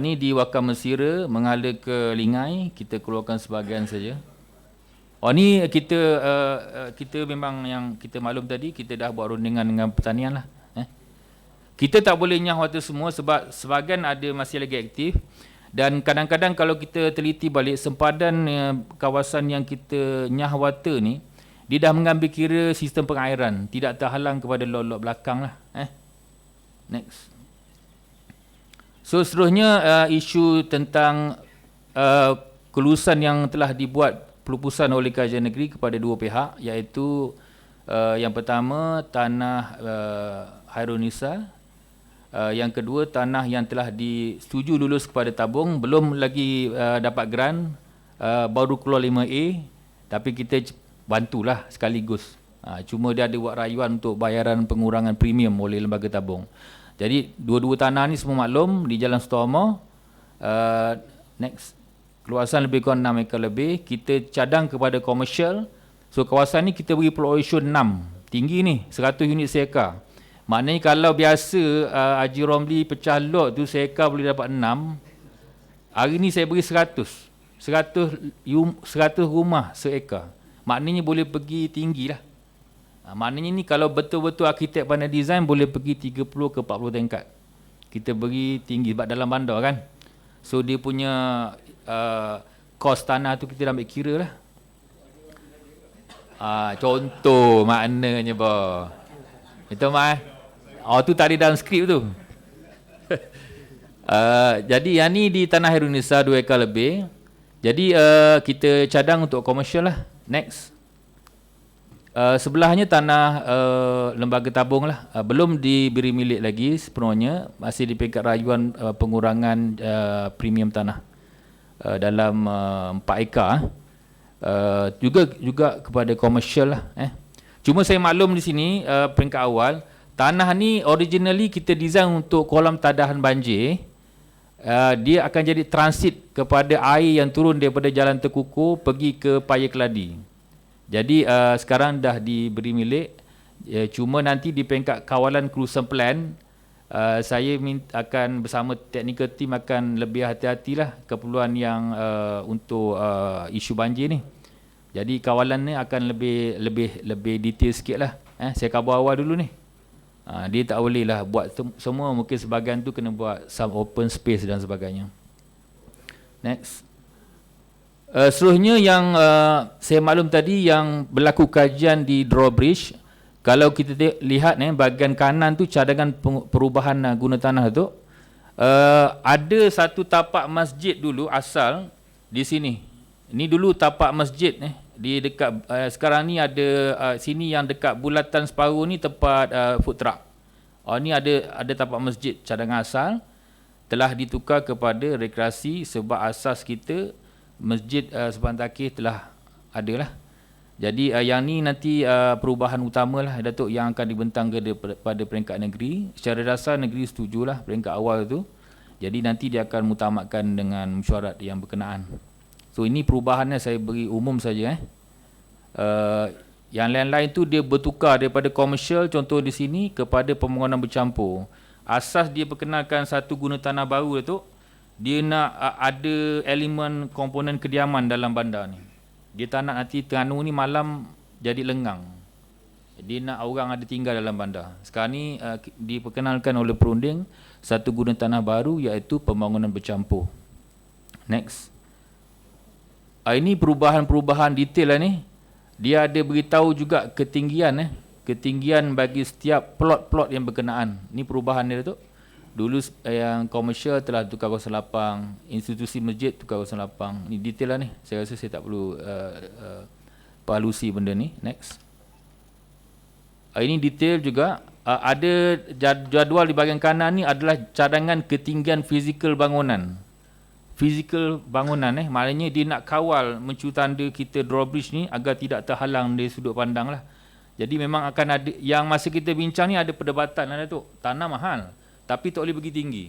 Ni di Wakam Mesira mengalir ke Lingai, kita keluarkan sebahagian saja. Ni kita memang yang kita maklum tadi, kita dah buat rundingan dengan pertanian lah. Kita tak boleh nyah water semua sebab sebahagian ada masih lagi aktif. Dan kadang-kadang kalau kita teliti balik sempadan kawasan yang kita nyah water ni, dia dah mengambil kira sistem pengairan, tidak terhalang kepada lot-lot belakang lah. Next. So seterusnya isu tentang kelulusan yang telah dibuat pelupusan oleh Kajian Negeri kepada dua pihak, iaitu yang pertama tanah Hairunisa, yang kedua tanah yang telah disetujui lulus kepada tabung, belum lagi dapat grant, baru keluar 5A, tapi kita bantulah sekaligus. Cuma dia ada buat rayuan untuk bayaran pengurangan premium oleh lembaga tabung. Jadi dua-dua tanah ni semua maklum di Jalan Sutomo. Next. Keluasan lebih kurang 6 ekar lebih. Kita cadang kepada komersial. So kawasan ni kita beri peluang 6 tinggi ni, 100 unit seekar. Maknanya kalau biasa Haji Romli pecah lot tu seekar boleh dapat 6. Hari ni saya beri 100 rumah seekar. Maknanya boleh pergi tinggi lah. Maknanya ni kalau betul-betul arkitek pandai design boleh pergi 30 ke 40 tingkat. Kita beri tinggi sebab dalam bandar kan. So dia punya kos tanah tu kita dah ambil kira lah. Contoh maknanya bah. Betul Mak? Oh tu tak ada dalam skrip tu. Jadi yang ni di Tanah Hairunisa 2 ekar lebih. Jadi kita cadang untuk komersial lah. Next. Sebelahnya tanah lembaga tabung lah. Belum diberi milik lagi sepenuhnya. Masih di peringkat rayuan pengurangan premium tanah. Dalam 4 ekar. Juga kepada komersial lah. Cuma saya maklum di sini peringkat awal. Tanah ni originally kita design untuk kolam tadahan banjir. Dia akan jadi transit kepada air yang turun daripada Jalan Tekukur pergi ke Paya Keladi. Jadi sekarang dah diberi milik. Cuma nanti di peringkat kawalan kerusakan plan, saya akan bersama technical team akan lebih hati-hatilah keperluan yang untuk isu banjir ni. Jadi kawalan ni akan lebih detail sikit lah. Saya khabar awal dulu ni. Dia tak boleh lah buat semua, mungkin sebahagian tu kena buat some open space dan sebagainya. Next. Seterusnya yang saya maklum tadi yang berlaku kajian di drawbridge. Kalau kita lihat bahagian kanan tu cadangan perubahan guna tanah tu, ada satu tapak masjid dulu asal di sini. Ini dulu tapak masjid di dekat sekarang ni ada sini yang dekat bulatan separuh ni tempat food truck. Ni ada tapak masjid cadangan asal telah ditukar kepada rekreasi sebab asas kita masjid Subhan Takir telah ada lah. Jadi yang ni nanti perubahan utama lah Datuk yang akan dibentang pada peringkat negeri. Secara dasar negeri setujulah peringkat awal tu. Jadi nanti dia akan mutamatkan dengan mesyuarat yang berkenaan. So ini perubahannya saya beri umum saja. Yang lain-lain tu dia bertukar daripada komersial contoh di sini kepada pembangunan bercampur. Asas dia perkenalkan satu guna tanah baru tu, dia nak ada elemen komponen kediaman dalam bandar ni. Dia tak nak nanti Terengganu ni malam jadi lengang. Dia nak orang ada tinggal dalam bandar. Sekarang ni diperkenalkan oleh perunding satu guna tanah baru iaitu pembangunan bercampur. Next. Ini perubahan-perubahan detail lah ni. Dia ada beritahu juga ketinggian ketinggian bagi setiap plot-plot yang berkenaan. Ni perubahan dia tu. Dulu yang komersial telah tukar kawasan lapang, institusi masjid tukar kawasan lapang. Ni detail lah ni. Saya rasa saya tak perlu palusi benda ni. Next. Ini detail juga. Ada jadual di bahagian kanan ni adalah cadangan ketinggian fizikal bangunan. Fizikal bangunan maknanya dia nak kawal mencu tanda kita drawbridge ni agar tidak terhalang dari sudut pandang lah. Jadi memang akan ada, yang masa kita bincang ni ada perdebatan lah Datuk. Tanah mahal tapi tak boleh pergi tinggi.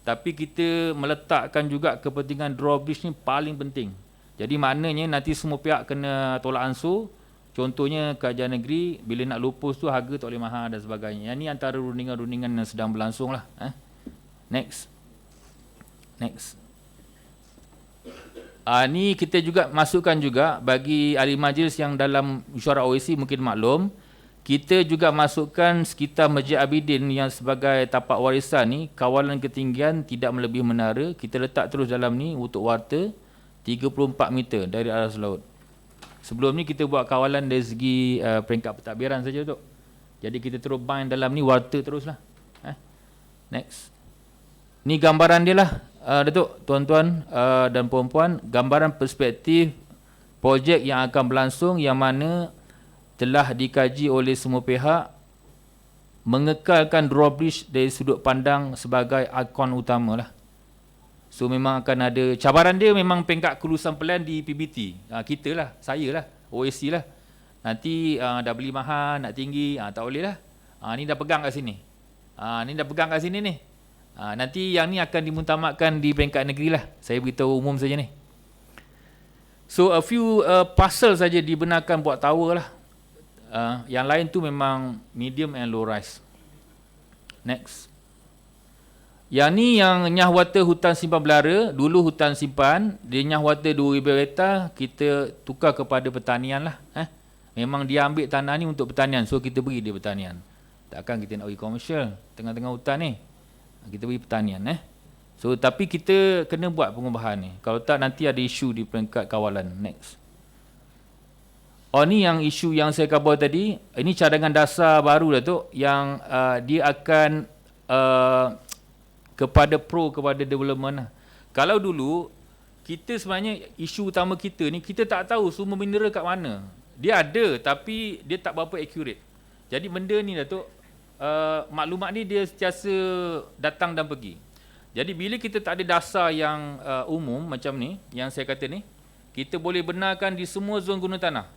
Tapi kita meletakkan juga kepentingan drawbridge ni paling penting. Jadi maknanya nanti semua pihak kena tolak ansur. Contohnya kajian negeri bila nak lupus tu harga tak boleh mahal dan sebagainya. Yang ni antara rundingan-rundingan yang sedang berlangsung lah. Next. Ni kita juga masukkan juga bagi ahli majlis yang dalam mesyuarat OIC mungkin maklum, kita juga masukkan sekitar Masjid Abidin yang sebagai tapak warisan ni, kawalan ketinggian tidak melebihi menara, kita letak terus dalam ni untuk warta 34 meter dari aras laut. Sebelum ni kita buat kawalan dari segi peringkat pentadbiran saja tu. Jadi kita terus bind dalam ni warta teruslah. Next. Ni gambaran dia lah. Datuk, tuan-tuan dan puan-puan, gambaran perspektif projek yang akan berlangsung yang mana telah dikaji oleh semua pihak mengekalkan drawbridge dari sudut pandang sebagai ikon utama lah. So memang akan ada cabaran dia memang peringkat kelulusan plan di PBT. Kita lah, saya lah, OAC lah. Nanti dah beli mahal, nak tinggi, tak boleh lah. Ni dah pegang kat sini. Ni dah pegang kat sini ni. Nanti yang ni akan dimutamatkan di peringkat negeri lah. Saya beritahu umum saja ni. So a few parcel saja dibenarkan buat tower lah. Yang lain tu memang medium and low rise. Next. Yang ni yang nyahwata hutan simpan belara, dulu hutan simpan, dia nyahwata 2,000 hektar, kita tukar kepada pertanian lah. Memang dia ambil tanah ni untuk pertanian, so kita beri dia pertanian. Takkan kita nak bagi komersial tengah-tengah hutan ni. Kita beri pertanian. So tapi kita kena buat pengubahan ni. Kalau tak nanti ada isu di peringkat kawalan. Next. Ni yang isu yang saya khabar tadi. Ini cadangan dasar baru lah tu, yang dia akan kepada development lah. Kalau dulu kita sebenarnya isu utama kita ni, kita tak tahu sumber mineral kat mana. Dia ada tapi dia tak berapa accurate. Jadi benda ni Datuk, maklumat ni dia sentiasa datang dan pergi. Jadi bila kita tak ada dasar yang umum macam ni, yang saya kata ni, kita boleh benarkan di semua zon guna tanah.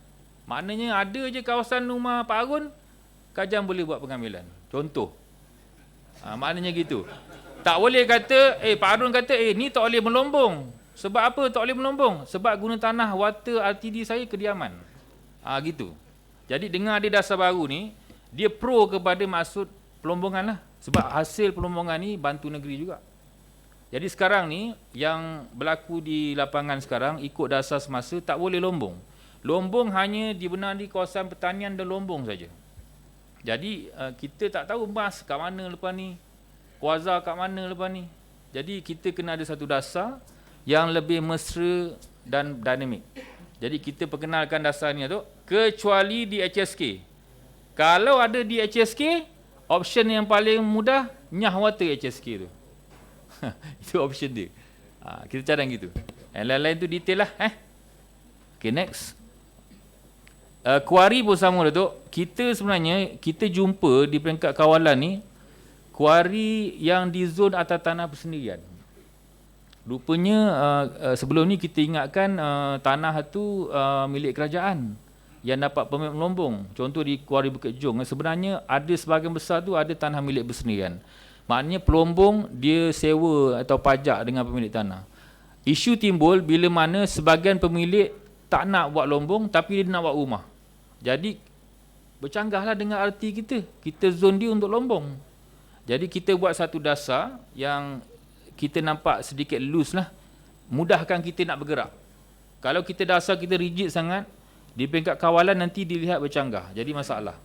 Maknanya ada je kawasan rumah Pak Harun, Kajang boleh buat pengambilan. Contoh. Maknanya gitu. Tak boleh kata, Pak Harun kata, ni tak boleh melombong. Sebab apa tak boleh melombong? Sebab guna tanah water RTD saya kediaman. Gitu. Jadi dengan ada dasar baru ni, dia pro kepada maksud pelombongan lah. Sebab hasil pelombongan ni bantu negeri juga. Jadi sekarang ni, yang berlaku di lapangan sekarang, ikut dasar semasa, tak boleh lombong. Lombong hanya dibenar di kawasan pertanian dan lombong saja. Jadi kita tak tahu emas kat mana lepas ni, kuazar kat mana lepas ni. Jadi kita kena ada satu dasar yang lebih mesra dan dinamik. Jadi kita perkenalkan dasar ni tu, kecuali di HSK. Kalau ada di HSK, option yang paling mudah nyahwata HSK tu. Itu option dia. Kita cadang gitu. Yang lain-lain tu detail lah. Okay, next. Kuari pun sama Datuk. Kita sebenarnya, kita jumpa di peringkat kawalan ni, kuari yang di zon atas tanah persendirian. Rupanya sebelum ni kita ingatkan tanah tu milik kerajaan yang dapat permit melombong. Contoh di Kuari Bukit Jong, sebenarnya ada sebahagian besar tu ada tanah milik bersendirian. Maknanya pelombong dia sewa atau pajak dengan pemilik tanah. Isu timbul bila mana sebahagian pemilik tak nak buat lombong tapi dia nak buat rumah. Jadi bercanggahlah dengan RT kita. Kita zon dia untuk lombong. Jadi kita buat satu dasar yang kita nampak sedikit loose lah. Mudahkan kita nak bergerak. Kalau kita dasar kita rigid sangat, di peringkat kawalan nanti dilihat bercanggah. Jadi masalah.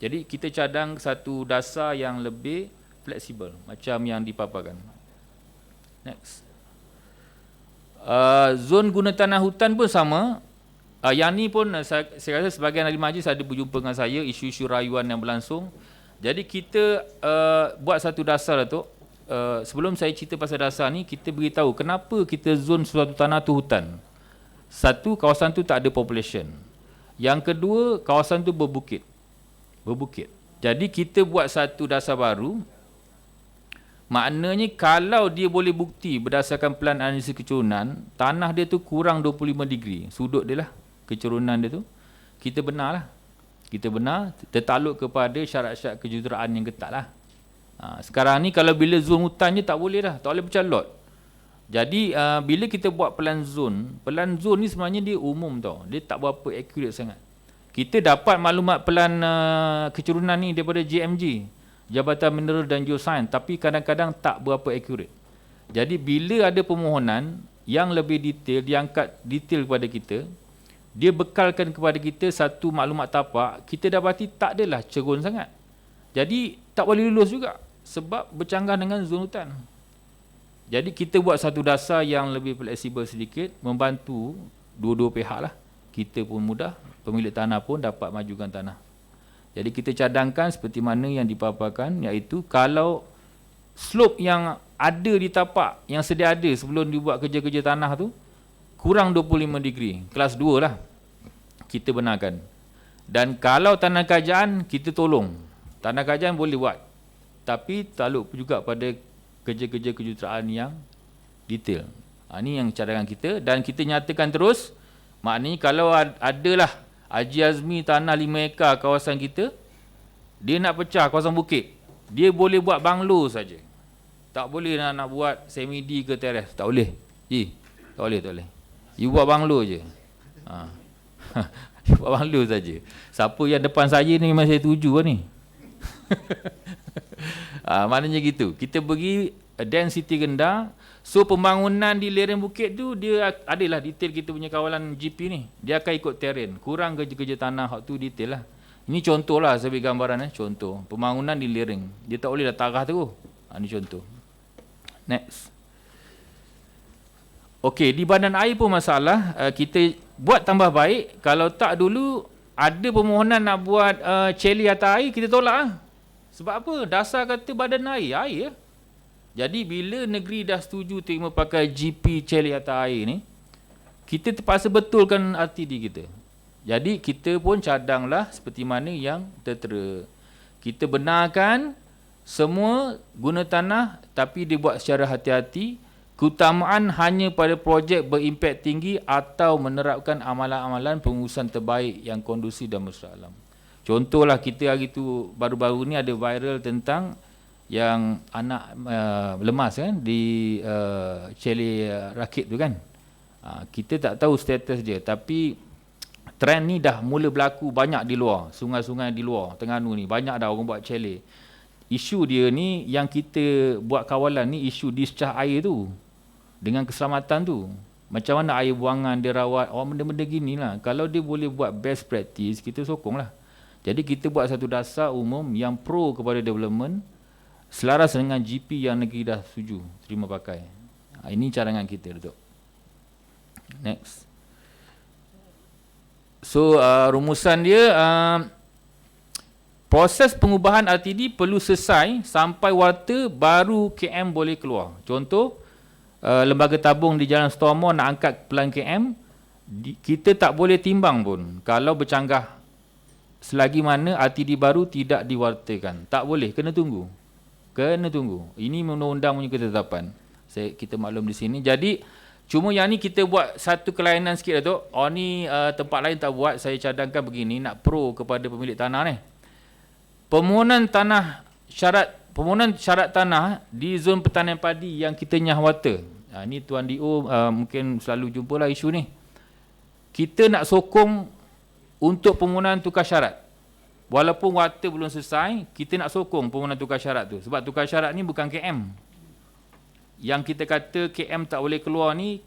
Jadi kita cadang satu dasar yang lebih fleksibel. Macam yang dipaparkan. Next. Zon guna tanah hutan pun sama. Yang ni pun saya rasa sebahagian ahli majlis ada berjumpa dengan saya, isu-isu rayuan yang berlangsung. Jadi kita buat satu dasar Datuk. Sebelum saya cerita pasal dasar ni, kita beritahu kenapa kita zon suatu tanah tu hutan. Satu, kawasan tu tak ada population. Yang kedua, kawasan tu berbukit. Jadi kita buat satu dasar baru. Maknanya kalau dia boleh bukti berdasarkan pelan analisis kecurunan, tanah dia tu kurang 25 degree. Sudut dia lah, kecurunan dia tu. Kita benar tertakluk kepada syarat-syarat kejuruteraan yang ketat lah. Sekarang ni kalau bila zon hutan je tak boleh dah, tak boleh pecah lot. Jadi bila kita buat pelan zon ni sebenarnya dia umum tau. Dia tak berapa accurate sangat. Kita dapat maklumat pelan kecurunan ni daripada JMG, Jabatan Mineral dan Geosains, tapi kadang-kadang tak berapa accurate. Jadi bila ada permohonan yang lebih detail, diangkat detail kepada kita, dia bekalkan kepada kita satu maklumat tapak, kita dapati tak adalah cerun sangat. Jadi tak boleh lulus juga sebab bercanggah dengan zon hutan. Jadi kita buat satu dasar yang lebih fleksibel sedikit, membantu dua-dua pihak lah. Kita pun mudah, pemilik tanah pun dapat majukan tanah. Jadi kita cadangkan seperti mana yang dipaparkan, iaitu kalau slope yang ada di tapak yang sedia ada sebelum dibuat kerja-kerja tanah tu kurang 25 degree, kelas 2 lah, kita benarkan. Dan kalau tanah kerajaan, kita tolong. Tanah kerajaan boleh buat, tapi takluk juga pada kerja-kerja kejuruteraan yang detail. Ini yang cadangan kita, dan kita nyatakan terus, maknanya kalau adalah Haji Azmi tanah 5 ekar kawasan kita, dia nak pecah kawasan bukit, dia boleh buat banglo saja. Tak boleh nak buat semi-D ke teres, tak boleh. Tak boleh. You buat banglo je. buat malu saja. Siapa yang depan saya ni memang saya tuju lah ni. Maknanya gitu. Kita pergi density rendah. So pembangunan di lereng bukit tu dia adalah detail kita punya kawalan GP ni. Dia akan ikut terrain. Kurang kerja-kerja tanah hak tu detail lah. Ini contoh lah saya beri gambaran contoh. Pembangunan di lereng. Dia tak boleh dah tarah tu. Ini contoh. Next. Okey, di badan air pun masalah. Kita buat tambah baik. Kalau tak dulu ada permohonan nak buat chalet atas air, kita tolak lah. Sebab apa? Dasar kata badan air ya. Jadi bila negeri dah setuju terima pakai GP chalet atas air ni, kita terpaksa betulkan RTD kita. Jadi kita pun cadanglah seperti mana yang tertera. Kita benarkan semua guna tanah tapi dibuat secara hati-hati. Keutamaan hanya pada projek berimpak tinggi atau menerapkan amalan-amalan pengurusan terbaik yang kondusif dan mesra alam. Contohlah kita hari tu baru-baru ni ada viral tentang yang anak lemas kan di chalet rakit tu kan. Kita tak tahu status dia tapi trend ni dah mula berlaku banyak di luar, sungai-sungai di luar Terengganu ni banyak dah orang buat chalet. Isu dia ni yang kita buat kawalan ni isu discharge air tu dengan keselamatan tu. Macam mana air buangan dia rawat, benda-benda gini lah. Kalau dia boleh buat best practice, kita sokong lah. Jadi kita buat satu dasar umum yang pro kepada development selaras dengan GP yang negeri dah setuju terima pakai. Ini cadangan kita, Datuk. Next. So rumusan dia, proses pengubahan RTD perlu selesai sampai warta baru KM boleh keluar. Contoh, lembaga tabung di Jalan Stormore nak angkat pelan KM, kita tak boleh timbang pun kalau bercanggah selagi mana RTD baru tidak diwartakan. Tak boleh, kena tunggu. Kena tunggu. Ini undang-undang punya ketetapan. Kita maklum di sini. Jadi cuma yang ni kita buat satu kelainan sikit, Datuk. Ni tempat lain tak buat. Saya cadangkan begini, nak pro kepada pemilik tanah ni. Permohonan syarat tanah di zon pertanian padi yang kita nyah warta. Ni Tuan DO mungkin selalu jumpalah isu ni. Kita nak sokong untuk permohonan tukar syarat. Walaupun warta belum selesai, kita nak sokong permohonan tukar syarat tu. Sebab tukar syarat ni bukan KM. Yang kita kata KM tak boleh keluar ni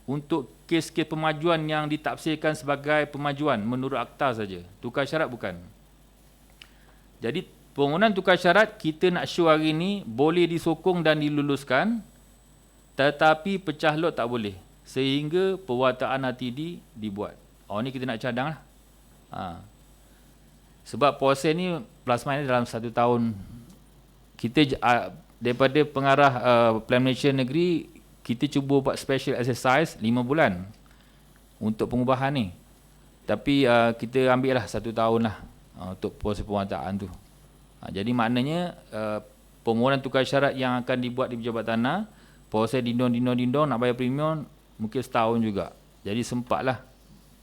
untuk kes-kes pemajuan yang ditafsirkan sebagai pemajuan menurut akta saja. Tukar syarat bukan. Jadi permohonan tukar syarat kita nak show hari ni boleh disokong dan diluluskan, tetapi pecah lot tak boleh sehingga perwataan RTD dibuat. Ni kita nak cadang lah. Sebab proses ni plus minus dalam 1 tahun. Kita daripada pengarah Plan Malaysia Negeri, kita cuba buat special exercise 5 bulan untuk pengubahan ni. Tapi kita ambil lah 1 tahun lah untuk proses perwataan tu. Jadi maknanya permohonan tukar syarat yang akan dibuat di Pejabat Tanah, proses dindong nak bayar premium mungkin setahun juga. Jadi sempatlah.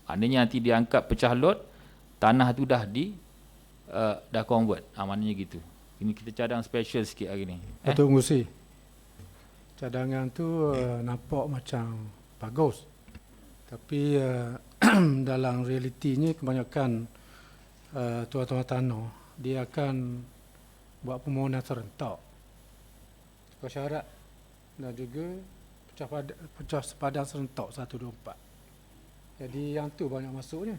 Maknanya nanti diangkat pecah lot, tanah tu dah dah convert. Maknanya gitu. Ini kita cadang special sikit hari ni. Datuk Ngusi, cadangan tu nampak macam bagus. Tapi dalam realitinya kebanyakan tuan-tuan tanah dia akan buat permohonan serentak, tukar syarat dan juga pecah sepadan serentak 124. Jadi yang tu banyak masuknya.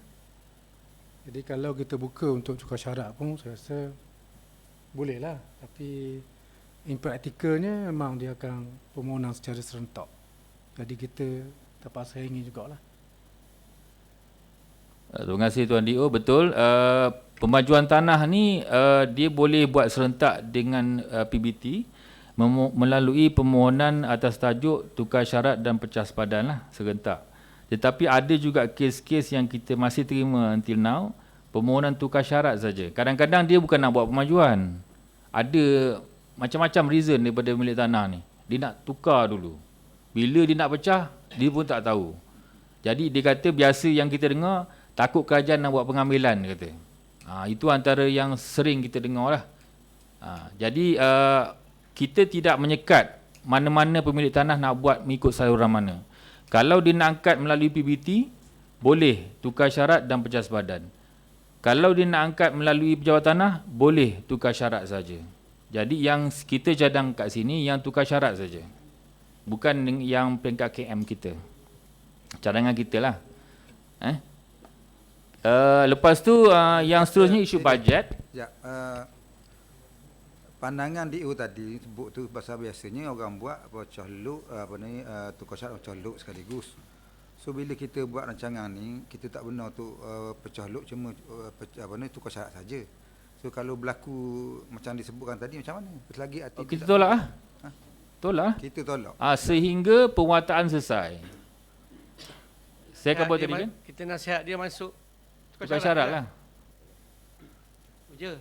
Jadi kalau kita buka untuk tukar syarat pun saya rasa bolehlah, tapi in practicalnya memang dia akan permohonan secara serentak. Jadi kita terpaksa hanging jugalah. Terima kasih Tuan DO. Betul, pemajuan tanah ni dia boleh buat serentak dengan PBT melalui permohonan atas tajuk tukar syarat dan pecah sepadan lah, serentak. Tetapi ada juga kes-kes yang kita masih terima until now, permohonan tukar syarat saja. Kadang-kadang dia bukan nak buat pemajuan. Ada macam-macam reason daripada pemilik tanah ni. Dia nak tukar dulu. Bila dia nak pecah, dia pun tak tahu. Jadi dia kata biasa yang kita dengar, takut kerajaan nak buat pengambilan, dia kata. Itu antara yang sering kita dengar lah. Jadi kita tidak menyekat mana-mana pemilik tanah nak buat mengikut saluran mana. Kalau dia nak angkat melalui PBT, boleh tukar syarat dan pecah sepadan. Kalau dia nak angkat melalui pejabat tanah, boleh tukar syarat saja. Jadi yang kita cadang kat sini yang tukar syarat saja. Bukan yang peringkat KM kita. Cadangan kita lah. Lepas tu yang seterusnya isu bajet. Ya, pandangan DO tadi sebut tu pasal biasanya orang buat pecah luk tukar syarat pecah luk sekaligus. So bila kita buat rancangan ni, kita tak benar tu pecah luk cuma tukar syarat saja. So kalau berlaku macam disebutkan tadi macam mana? Selagi arti kita tolak lah. Tolak. Kita tolak. Sehingga pewartaan selesai. Saya akan buat tadi kan? Kita nasihat dia masuk tukar syarat lah. Je.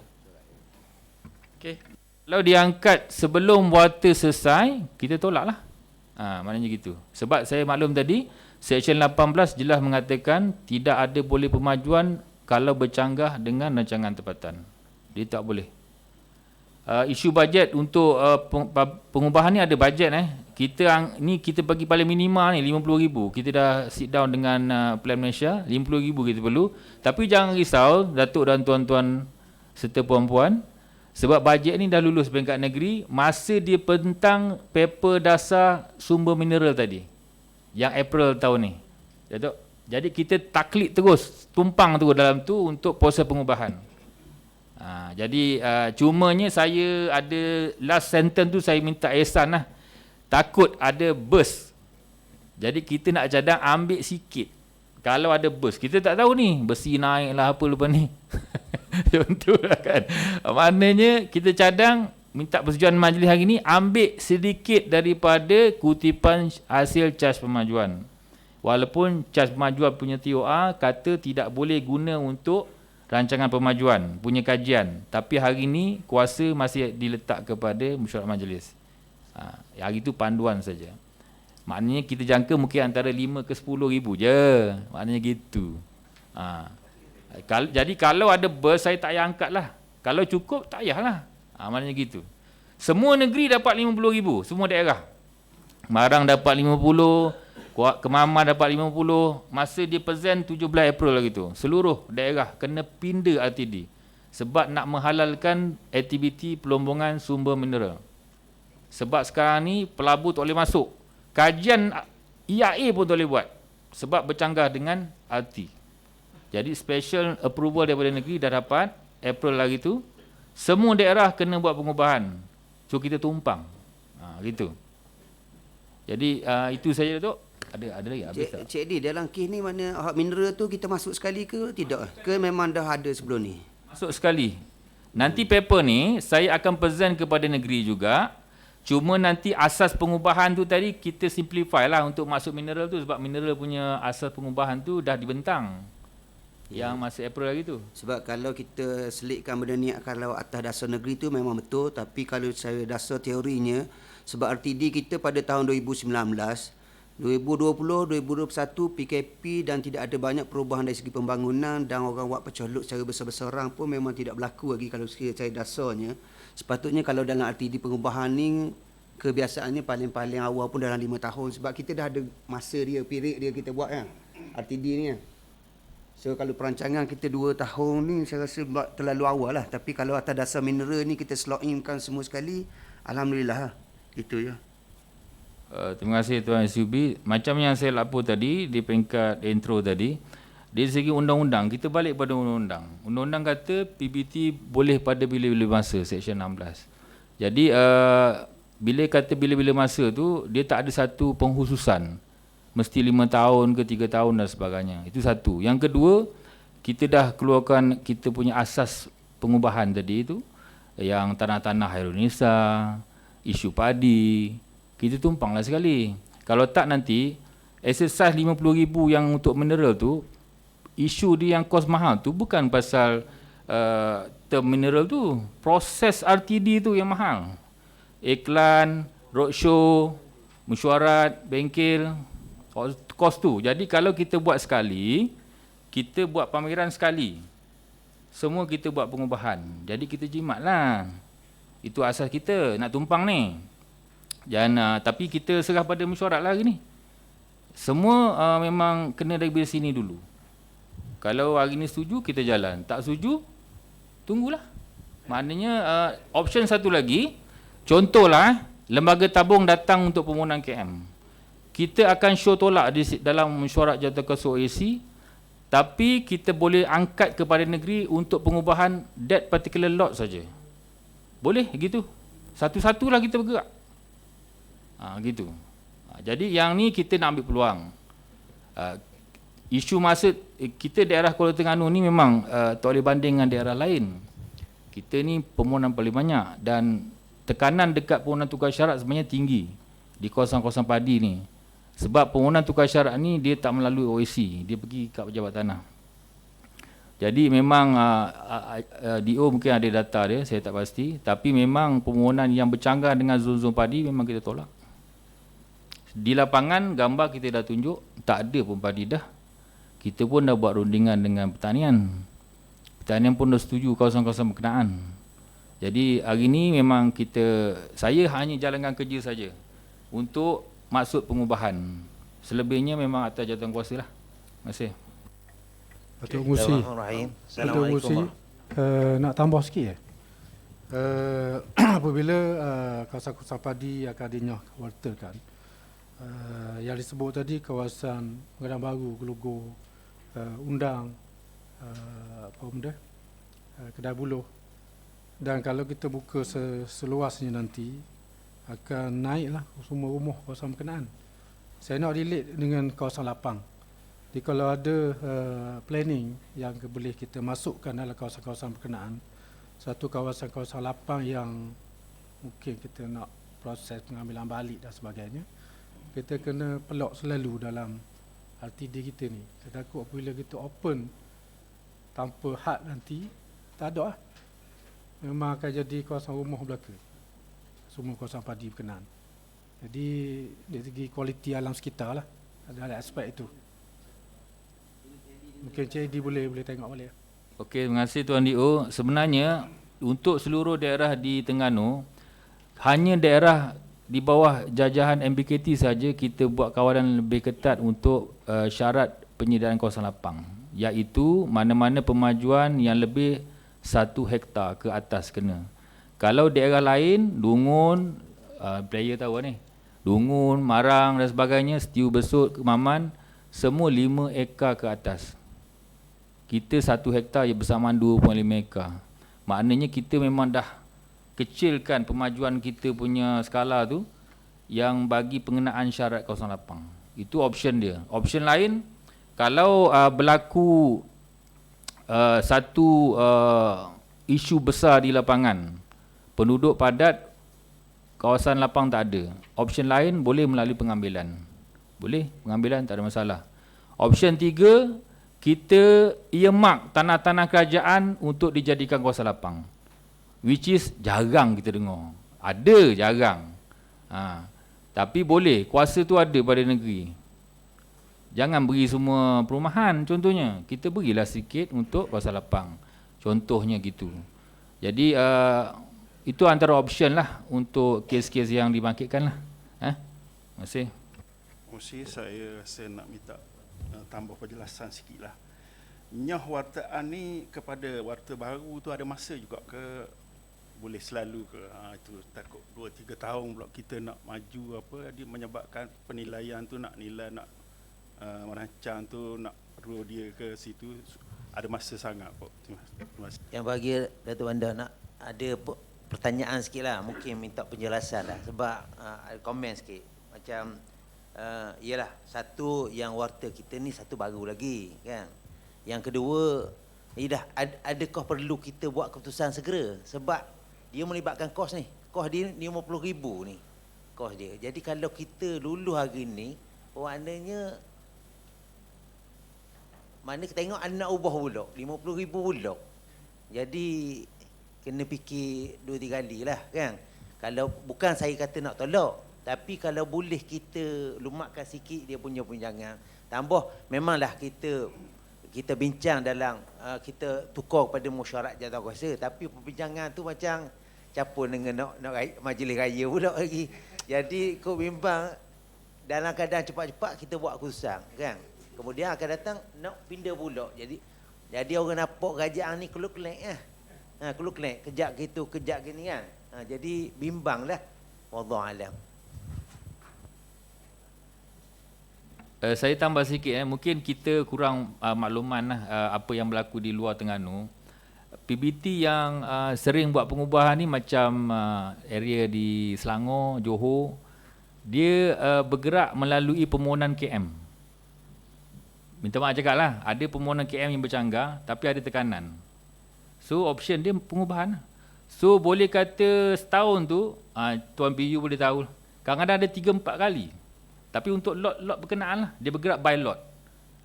Okey. Kalau diangkat sebelum water selesai, kita tolak lah. Maknanya gitu. Sebab saya maklum tadi, Seksyen 18 jelas mengatakan tidak ada boleh pemajuan kalau bercanggah dengan rancangan tempatan. Dia tak boleh. Isu bajet untuk pengubahan ni ada bajet Kita bagi paling minima ni 50,000. Kita dah sit down dengan Plan Malaysia, 50,000 kita perlu. Tapi jangan risau Datuk dan tuan-tuan serta puan-puan, sebab bajet ni dah lulus peringkat negeri masa dia pentang paper dasar sumber mineral tadi. Yang April tahun ni. Datuk. Jadi kita taklid terus, tumpang terus dalam tu untuk proses pengubahan. Jadi cumanya saya ada last sentence tu saya minta ihsan lah. Takut ada burst. Jadi kita nak cadang ambil sikit. Kalau ada burst, kita tak tahu ni besi naik lah apa lepas ni. Contohlah kan. Maknanya kita cadang minta persetujuan majlis hari ni ambil sedikit daripada kutipan hasil cas pemajuan. Walaupun cas pemajuan punya TOR kata tidak boleh guna untuk rancangan pemajuan punya kajian, tapi hari ni kuasa masih diletak kepada mesyuarat majlis. Hari itu panduan saja. Maknanya kita jangka mungkin antara 5 ke 10,000 je. Maknanya gitu. Jadi kalau ada burst saya tak payah angkat lah. Kalau cukup tak payahlah. Maknanya gitu. Semua negeri dapat 50,000, semua daerah. Marang dapat 50, Kemamar dapat 50. Masa dia present 17 April lagi tu. Seluruh daerah kena pindah RTD. Sebab nak menghalalkan aktiviti pelombongan sumber mineral. Sebab sekarang ni pelabur tak boleh masuk. Kajian EIA pun tak boleh buat. Sebab bercanggah dengan RT. Jadi special approval daripada negeri dah dapat April lagi tu. Semua daerah kena buat pengubahan. So kita tumpang. Gitu. Jadi itu saja Datuk. Ada lagi habis tak? Cik Di, dalam kes ni mana hak mineral tu kita masuk sekali ke tidak? Ke memang dah ada sebelum ni? Masuk sekali. Nanti paper ni saya akan present kepada negeri juga. Cuma nanti asas pengubahan tu tadi kita simplify lah untuk masuk mineral tu. Sebab mineral punya asas pengubahan tu dah dibentang. Yang masa April lagi tu. Sebab kalau kita selitkan benda ni, kalau atas dasar negeri tu memang betul. Tapi kalau saya dasar teorinya, sebab RTD kita pada tahun 2019, 2020, 2021 PKP dan tidak ada banyak perubahan dari segi pembangunan dan orang buat pecah luk secara besar-besaran pun memang tidak berlaku lagi kalau saya dasarnya. Sepatutnya kalau dalam RTD pengubahan ni kebiasaannya paling-paling awal pun dalam 5 tahun sebab kita dah ada masa dia, period dia kita buat kan RTD ni kan. So kalau perancangan kita 2 tahun ni saya rasa terlalu awal lah. Tapi kalau atas dasar mineral ni kita slot in-kan semua sekali, alhamdulillah lah. Itu je. Terima kasih Tuan SUB. Macam yang saya lapor tadi di peringkat intro tadi, dari segi undang-undang, kita balik pada undang-undang. Undang-undang kata PBT boleh pada bila-bila masa, Seksyen 16. Jadi bila kata bila-bila masa tu, dia tak ada satu penghususan. Mesti 5 tahun ke 3 tahun dan sebagainya. Itu satu. Yang kedua, kita dah keluarkan kita punya asas pengubahan tadi itu, yang tanah-tanah Hairul Nisa, isu padi, kita tumpanglah sekali. Kalau tak nanti, exercise 50,000 yang untuk mineral tu, isu dia yang kos mahal tu bukan pasal term mineral tu, proses RTD tu yang mahal. Iklan, roadshow, mesyuarat, bengkel, kos tu. Jadi kalau kita buat sekali, kita buat pameran sekali, semua kita buat pengubahan. Jadi kita jimatlah. Itu asas kita nak tumpang ni. Tapi kita serah pada mesyuarat lagi ni. Semua memang kena dari sini dulu. Kalau hari ni setuju, kita jalan. Tak setuju, tunggulah. Maknanya option satu lagi, contohlah lembaga tabung datang untuk permohonan KM. Kita akan show tolak dalam mesyuarat jawatankuasa OAC, tapi kita boleh angkat kepada negeri untuk pengubahan that particular lot saja. Boleh gitu. Satu-satulah kita bergerak. Gitu. Jadi yang ni kita nak ambil peluang. Isu masa kita daerah Kuala Terengganu ni memang tak boleh banding dengan daerah lain. Kita ni permohonan paling banyak dan tekanan dekat permohonan tukar syarat sebenarnya tinggi di kawasan-kawasan padi ni. Sebab permohonan tukar syarat ni dia tak melalui OAC, dia pergi kat pejabat tanah. Jadi memang DO mungkin ada data dia, saya tak pasti, tapi memang permohonan yang bercanggah dengan zon-zon padi memang kita tolak. Di lapangan gambar kita dah tunjuk, tak ada pun padi dah. Kita pun dah buat rundingan dengan pertanian. Pertanian pun dah setuju kawasan-kawasan berkenaan. Jadi hari ni memang saya hanya jalankan kerja saja untuk maksud pengubahan. Selebihnya memang atas jawatankuasa lah. Terima kasih. Datuk Musi, Datuk Musi, nak tambah sikit apabila kawasan-kawasan padi akan dinyawartakan, yang disebut tadi kawasan Pengadaan Baru, Gelugor, Undang, apa benda, Kedai Buluh, dan kalau kita buka seluasnya nanti akan naiklah semua rumah kawasan berkenaan. Saya nak relate dengan kawasan lapang. Jadi kalau ada planning yang boleh kita masukkan dalam kawasan-kawasan berkenaan, satu kawasan-kawasan lapang yang mungkin kita nak proses pengambilan balik dan sebagainya, kita kena pelok selalu dalam RTD kita ni. Saya takut apabila kita open tanpa had nanti, tak ada lah. Memang akan jadi kawasan rumah belaka. Semua kawasan padi berkenaan. Jadi dari segi kualiti alam sekitar lah, ada aspek itu. Mungkin JD boleh tengok balik. Okey, terima kasih Tuan DO. Sebenarnya untuk seluruh daerah di Terengganu, hanya daerah di bawah jajahan MBKT saja kita buat kawalan lebih ketat untuk syarat penyediaan kawasan lapang, iaitu mana-mana pemajuan yang lebih 1 hektar ke atas kena. Kalau daerah lain, Dungun, player tahu ni, Dungun, Marang dan sebagainya, Setiu Besut, Kemaman, semua 5 ekar ke atas. Kita 1 hektar je bersamaan 2.5 ekar. Maknanya kita memang dah kecilkan pemajuan kita punya skala tu yang bagi pengenaan syarat kawasan lapang. Itu option dia. Option lain, kalau berlaku satu isu besar di lapangan, penduduk padat, kawasan lapang tak ada. Option lain boleh melalui pengambilan. Boleh, pengambilan tak ada masalah. Option 3, kita earmark tanah-tanah kerajaan untuk dijadikan kawasan lapang. Which is jarang kita dengar. Ada, jarang. Tapi boleh, kuasa tu ada pada negeri. Jangan beri semua perumahan contohnya. Kita berilah sikit untuk kawasan lapang. Contohnya gitu. Jadi itu antara option lah untuk kes-kes yang dibangkitkan lah. Terima kasih. Musi, saya rasa nak minta tambah penjelasan sikit lah. Nyah wartaan ni kepada warta baru tu ada masa juga ke? Boleh selalu ke? Itu takut 2-3 tahun pula kita nak maju apa, dia menyebabkan penilaian tu nak nilai, nak merancang tu, nak perlu dia ke situ, ada masa sangat Pak. Terima kasih. Yang bagi Datuk Bandar nak ada pertanyaan sikit lah, mungkin minta penjelasan lah, sebab ada komen sikit. Macam ialah satu yang warta kita ni satu baru lagi kan. Yang kedua, adakah perlu kita buat keputusan segera sebab dia melibatkan kos ni. Kos dia RM50,000 ni. Kos dia. Jadi kalau kita luluh hari ni, maknanya kita tengok anak ubah pula, RM50,000 pula. Jadi kena fikir 2-3 kali lah kan. Kalau bukan saya kata nak tolak, tapi kalau boleh kita lumatkan sikit dia punya pinjangan. Tambah memanglah kita bincang dalam kita tukar pada mesyuarat jawatankuasa, tapi perbincangan tu macam campur dengan nak majlis raya pula lagi. Jadi kau bimbang dalam keadaan cepat-cepat kita buat keputusan kan. Kemudian akan datang nak pindah pula. Jadi orang nampak kerajaan ni keluk-kelek keluk-kelek, kejap gitu, kejap gini kan. Jadi bimbanglah. Wallahu alam. Saya tambah sikit mungkin kita kurang makluman apa yang berlaku di luar Terengganu. PBT yang sering buat pengubahan ni macam area di Selangor, Johor, dia bergerak melalui permohonan KM. Minta maaf cakap lah, ada permohonan KM yang bercanggah tapi ada tekanan. So option dia pengubahan. So boleh kata setahun tu Tuan PU boleh tahu, kadang-kadang ada 3-4 kali. Tapi untuk lot berkenaan lah, dia bergerak by lot.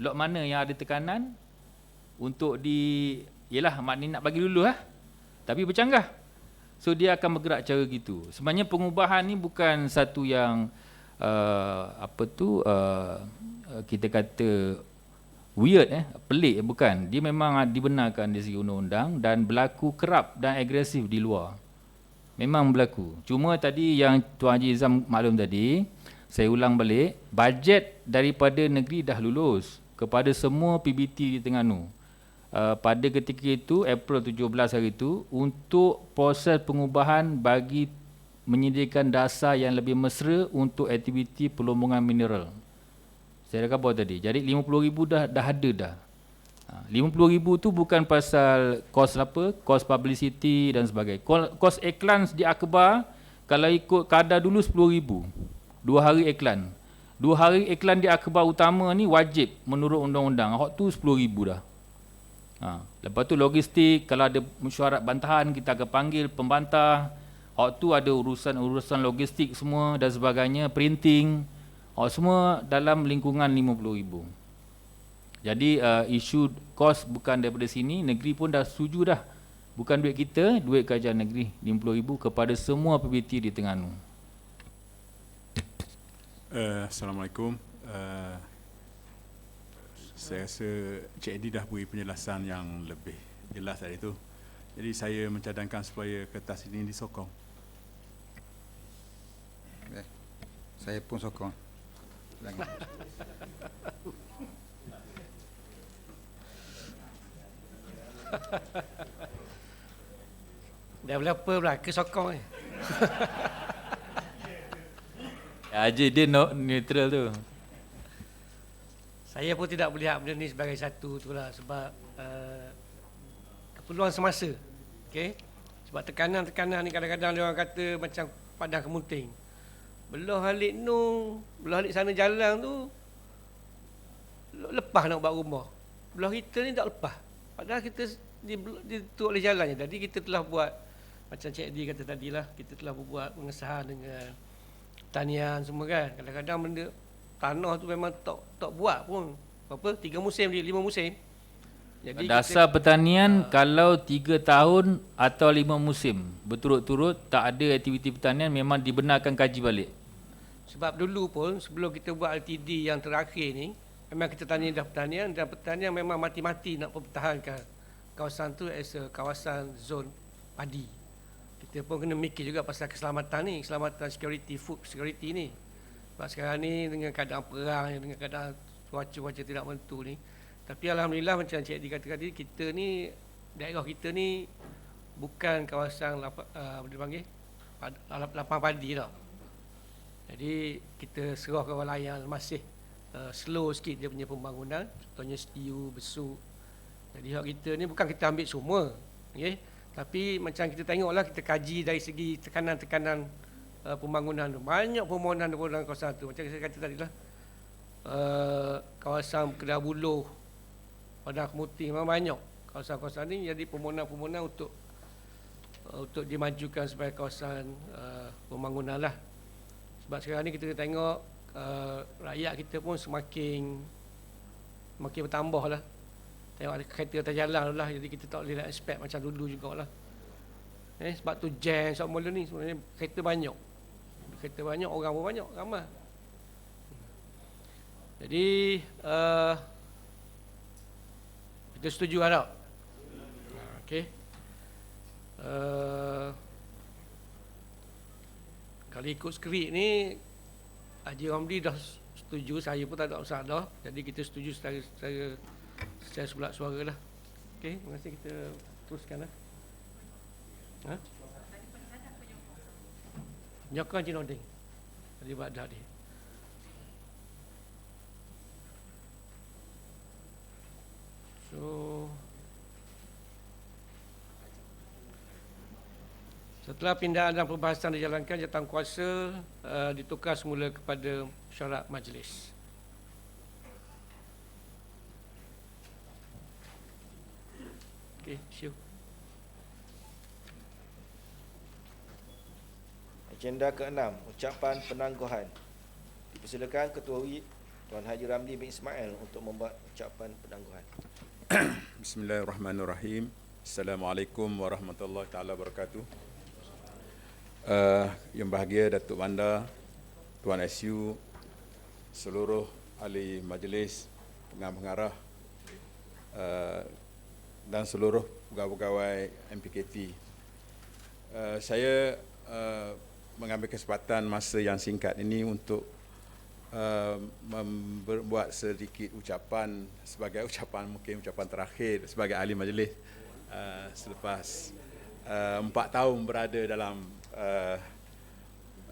Lot mana yang ada tekanan untuk yelah maknanya nak bagi dulu lah. Tapi bercanggah. So dia akan bergerak cara gitu. Sebenarnya pengubahan ni bukan satu yang kita kata weird pelik, bukan. Dia memang dibenarkan dari segi undang-undang dan berlaku kerap dan agresif di luar. Memang berlaku. Cuma tadi yang Tuan Haji Izam maklum tadi, saya ulang balik, bajet daripada negeri dah lulus kepada semua PBT di Terengganu. Pada ketika itu, April 17 hari itu, untuk proses pengubahan bagi menyediakan dasar yang lebih mesra untuk aktiviti pelumbungan mineral. Saya dah kata tadi, jadi 50,000 dah ada dah. 50,000 tu bukan pasal kos apa, kos publicity dan sebagainya. Kos iklan di akhbar, kalau ikut kadar dulu 10,000. 2 hari iklan. 2 hari iklan di akhbar utama ni wajib menurut undang-undang. Hak tu 10,000 dah. Lepas tu logistik, kalau ada mesyuarat bantahan kita akan panggil pembantah. Hak tu ada urusan logistik semua dan sebagainya, printing. Hak semua dalam lingkungan 50,000. Jadi isu kos bukan daripada sini, negeri pun dah setuju dah. Bukan duit kita, duit kerajaan negeri 50,000 kepada semua PBT di Terengganu. Assalamualaikum. Saya rasa Cik Edi dah beri penjelasan yang lebih jelas tadi tu. Jadi saya mencadangkan supaya kertas ini disokong. Saya pun sokong. Dah berapa belaka sokong ni? Aja dia neutral tu. Saya pun tidak melihat benda ni sebagai satu tu lah, sebab keperluan semasa. Okay? Sebab tekanan-tekanan ni kadang-kadang dia orang kata macam padang kemunting. Belah Halik Noh, belah Halik sana jalan tu lepas nak buat rumah. Belah kita ni tak lepas. Padahal kita ditutup oleh jalannya. Jadi kita telah buat, macam Cik Edi kata tadilah, kita telah buat pengesahan dengan pertanian semua kan. Kadang-kadang benda tanah tu memang tak buat pun. 3 musim, 5 musim. Jadi dasar pertanian kalau 3 tahun atau 5 musim berturut-turut tak ada aktiviti pertanian, memang dibenarkan kaji balik. Sebab dulu pun sebelum kita buat LTD yang terakhir ni, memang kita tanya dah pertanian, dan pertanian memang mati-mati nak pertahankan kawasan tu as a kawasan zon padi. Kita pun kena mikir juga pasal keselamatan ni, keselamatan security, food security ni. Sebab sekarang ni dengan keadaan perang, dengan keadaan cuaca tidak menentu ni. Tapi alhamdulillah macam Cik Edi kata tadi, kita ni, daerah kita ni bukan kawasan dipanggil lapang padi tau. Jadi kita serah ke orang lain yang masih slow sikit dia punya pembangunan, contohnya setiu, besuk. Jadi hak kita ni bukan kita ambil semua, okay? Tapi macam kita tengoklah, kita kaji dari segi tekanan-tekanan pembangunan tu. Banyak permohonan dalam kawasan tu. Macam saya kata tadi lah, kawasan Kedah Buluh, Padang Kemuting, memang banyak kawasan-kawasan ni jadi permohonan-permohonan untuk dimajukan sebagai kawasan pembangunan lah. Sebab sekarang ni kita tengok rakyat kita pun semakin bertambah lah. Tengok ada kereta atas jalan lah, jadi kita tak boleh nak expect macam dulu jugalah. Sebab tu jam sebab mula ni sebenarnya kereta banyak. Kereta banyak, orang pun banyak, ramai. Jadi kita setuju tak? Okey. Kalau ikut skrip ni, Haji Ramli dah setuju, saya pun tak ada masalah. Jadi kita setuju secara sebulat suara lah. Okey, terima kasih, kita teruskan lah. Ha? Penyokong Encik Nordin. Tadi buat dah dia. So setelah pindahan dan perbahasan dijalankan, jawatankuasa ditukar semula kepada syarat majlis. Okey, Syu. Agenda ke-6, ucapan penangguhan. Dipersilakan Ketua WIT Tuan Haji Ramli bin Ismail untuk membuat ucapan penangguhan. Bismillahirrahmanirrahim. Assalamualaikum warahmatullahi taala wabarakatuh. Yang bahagia Datuk Bandar, Tuan SU, seluruh ahli majlis, pengarah-pengarah dan seluruh pegawai-pegawai MPKT. Saya mengambil kesempatan masa yang singkat ini untuk membuat sedikit ucapan sebagai mungkin ucapan terakhir sebagai ahli majlis selepas 4 tahun berada dalam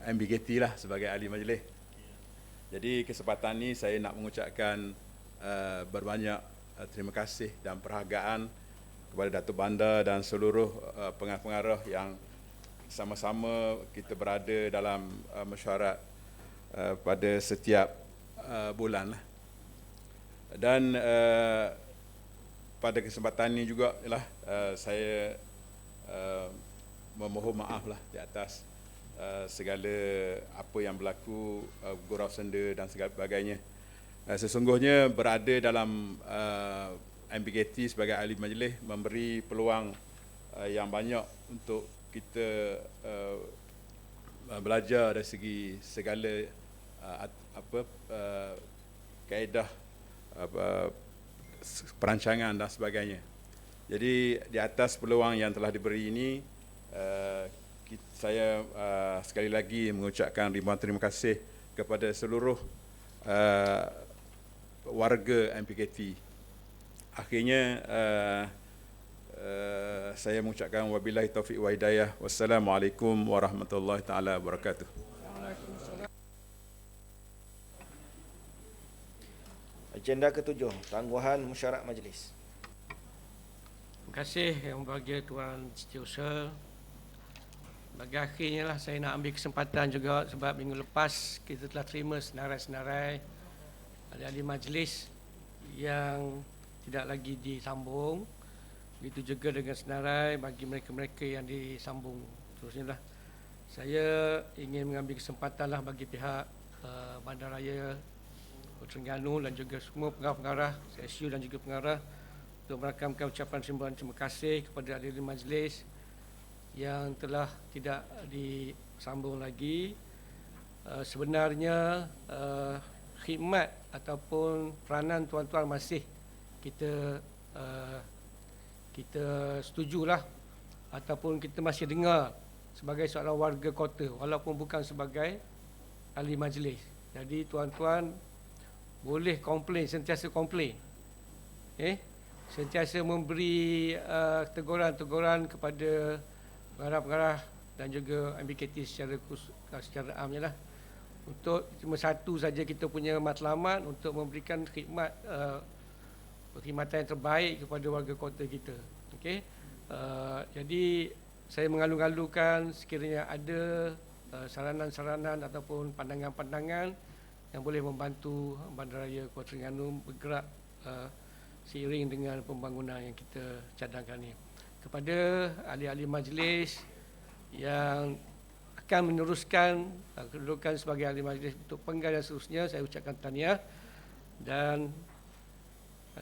MBKT lah sebagai ahli majlis. Jadi kesempatan ini saya nak mengucapkan berbanyak terima kasih dan perhargaan kepada Datuk Bandar dan seluruh pengarah-pengarah yang sama-sama kita berada dalam mesyuarat pada setiap bulan lah. Dan pada kesempatan ini juga saya memohon maaf lah di atas segala apa yang berlaku, gurau senda dan sebagainya. Sesungguhnya berada dalam MPKT sebagai ahli majlis memberi peluang yang banyak untuk kita belajar dari segi segala kaedah perancangan dan sebagainya. Jadi di atas peluang yang telah diberi ini, saya sekali lagi mengucapkan ribuan terima kasih kepada seluruh warga MPKT. Akhirnya saya mengucapkan wabillahi taufiq wa hidayah. Wassalamualaikum warahmatullahi taala wabarakatuh. Agenda ke-7, tangguhan mesyuarat majlis. Terima kasih Yang Berbahagia Tuan Setiausaha. Bagi akhirnya lah saya nak ambil kesempatan juga sebab minggu lepas kita telah terima senarai-senarai ahli-ahli majlis yang tidak lagi disambung. Begitu juga dengan senarai bagi mereka-mereka yang disambung. Terusnya lah saya ingin mengambil kesempatan lah bagi pihak Bandaraya Terengganu dan juga semua pengarah-pengarah, SU dan juga pengarah untuk merakamkan ucapan simbolan terima kasih kepada ahli majlis yang telah tidak disambung lagi. Sebenarnya khidmat ataupun peranan tuan-tuan masih kita setujulah ataupun kita masih dengar sebagai seorang warga kota walaupun bukan sebagai ahli majlis. Jadi tuan-tuan boleh komplain, sentiasa komplain. Sentiasa memberi teguran-teguran kepada pengarah-pengarah dan juga MBKT secara amnya lah. Untuk cuma satu saja kita punya matlamat untuk memberikan khidmat perkhidmatan yang terbaik kepada warga kota kita. Okey. Jadi saya mengalu-alukan sekiranya ada saranan-saranan ataupun pandangan-pandangan yang boleh membantu Bandaraya Kuala Terengganu bergerak seiring dengan pembangunan yang kita cadangkan ini. Kepada ahli-ahli majlis yang akan meneruskan kedudukan sebagai ahli majlis untuk penggal dan seterusnya, saya ucapkan tahniah. Dan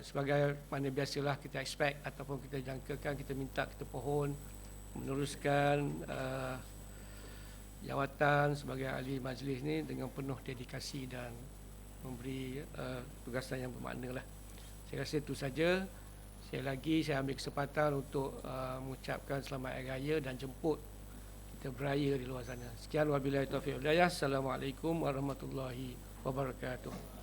sebagai mana biasalah kita expect ataupun kita jangkakan, kita minta, kita pohon meneruskan jawatan sebagai ahli majlis ini dengan penuh dedikasi dan memberi tugasan yang bermakna lah. Saya rasa itu saja. Saya ambil kesempatan untuk mengucapkan selamat Hari Raya dan jemput kita beraya di luar sana. Sekian wabillahi taufiq wal hidayah. Assalamualaikum warahmatullahi wabarakatuh.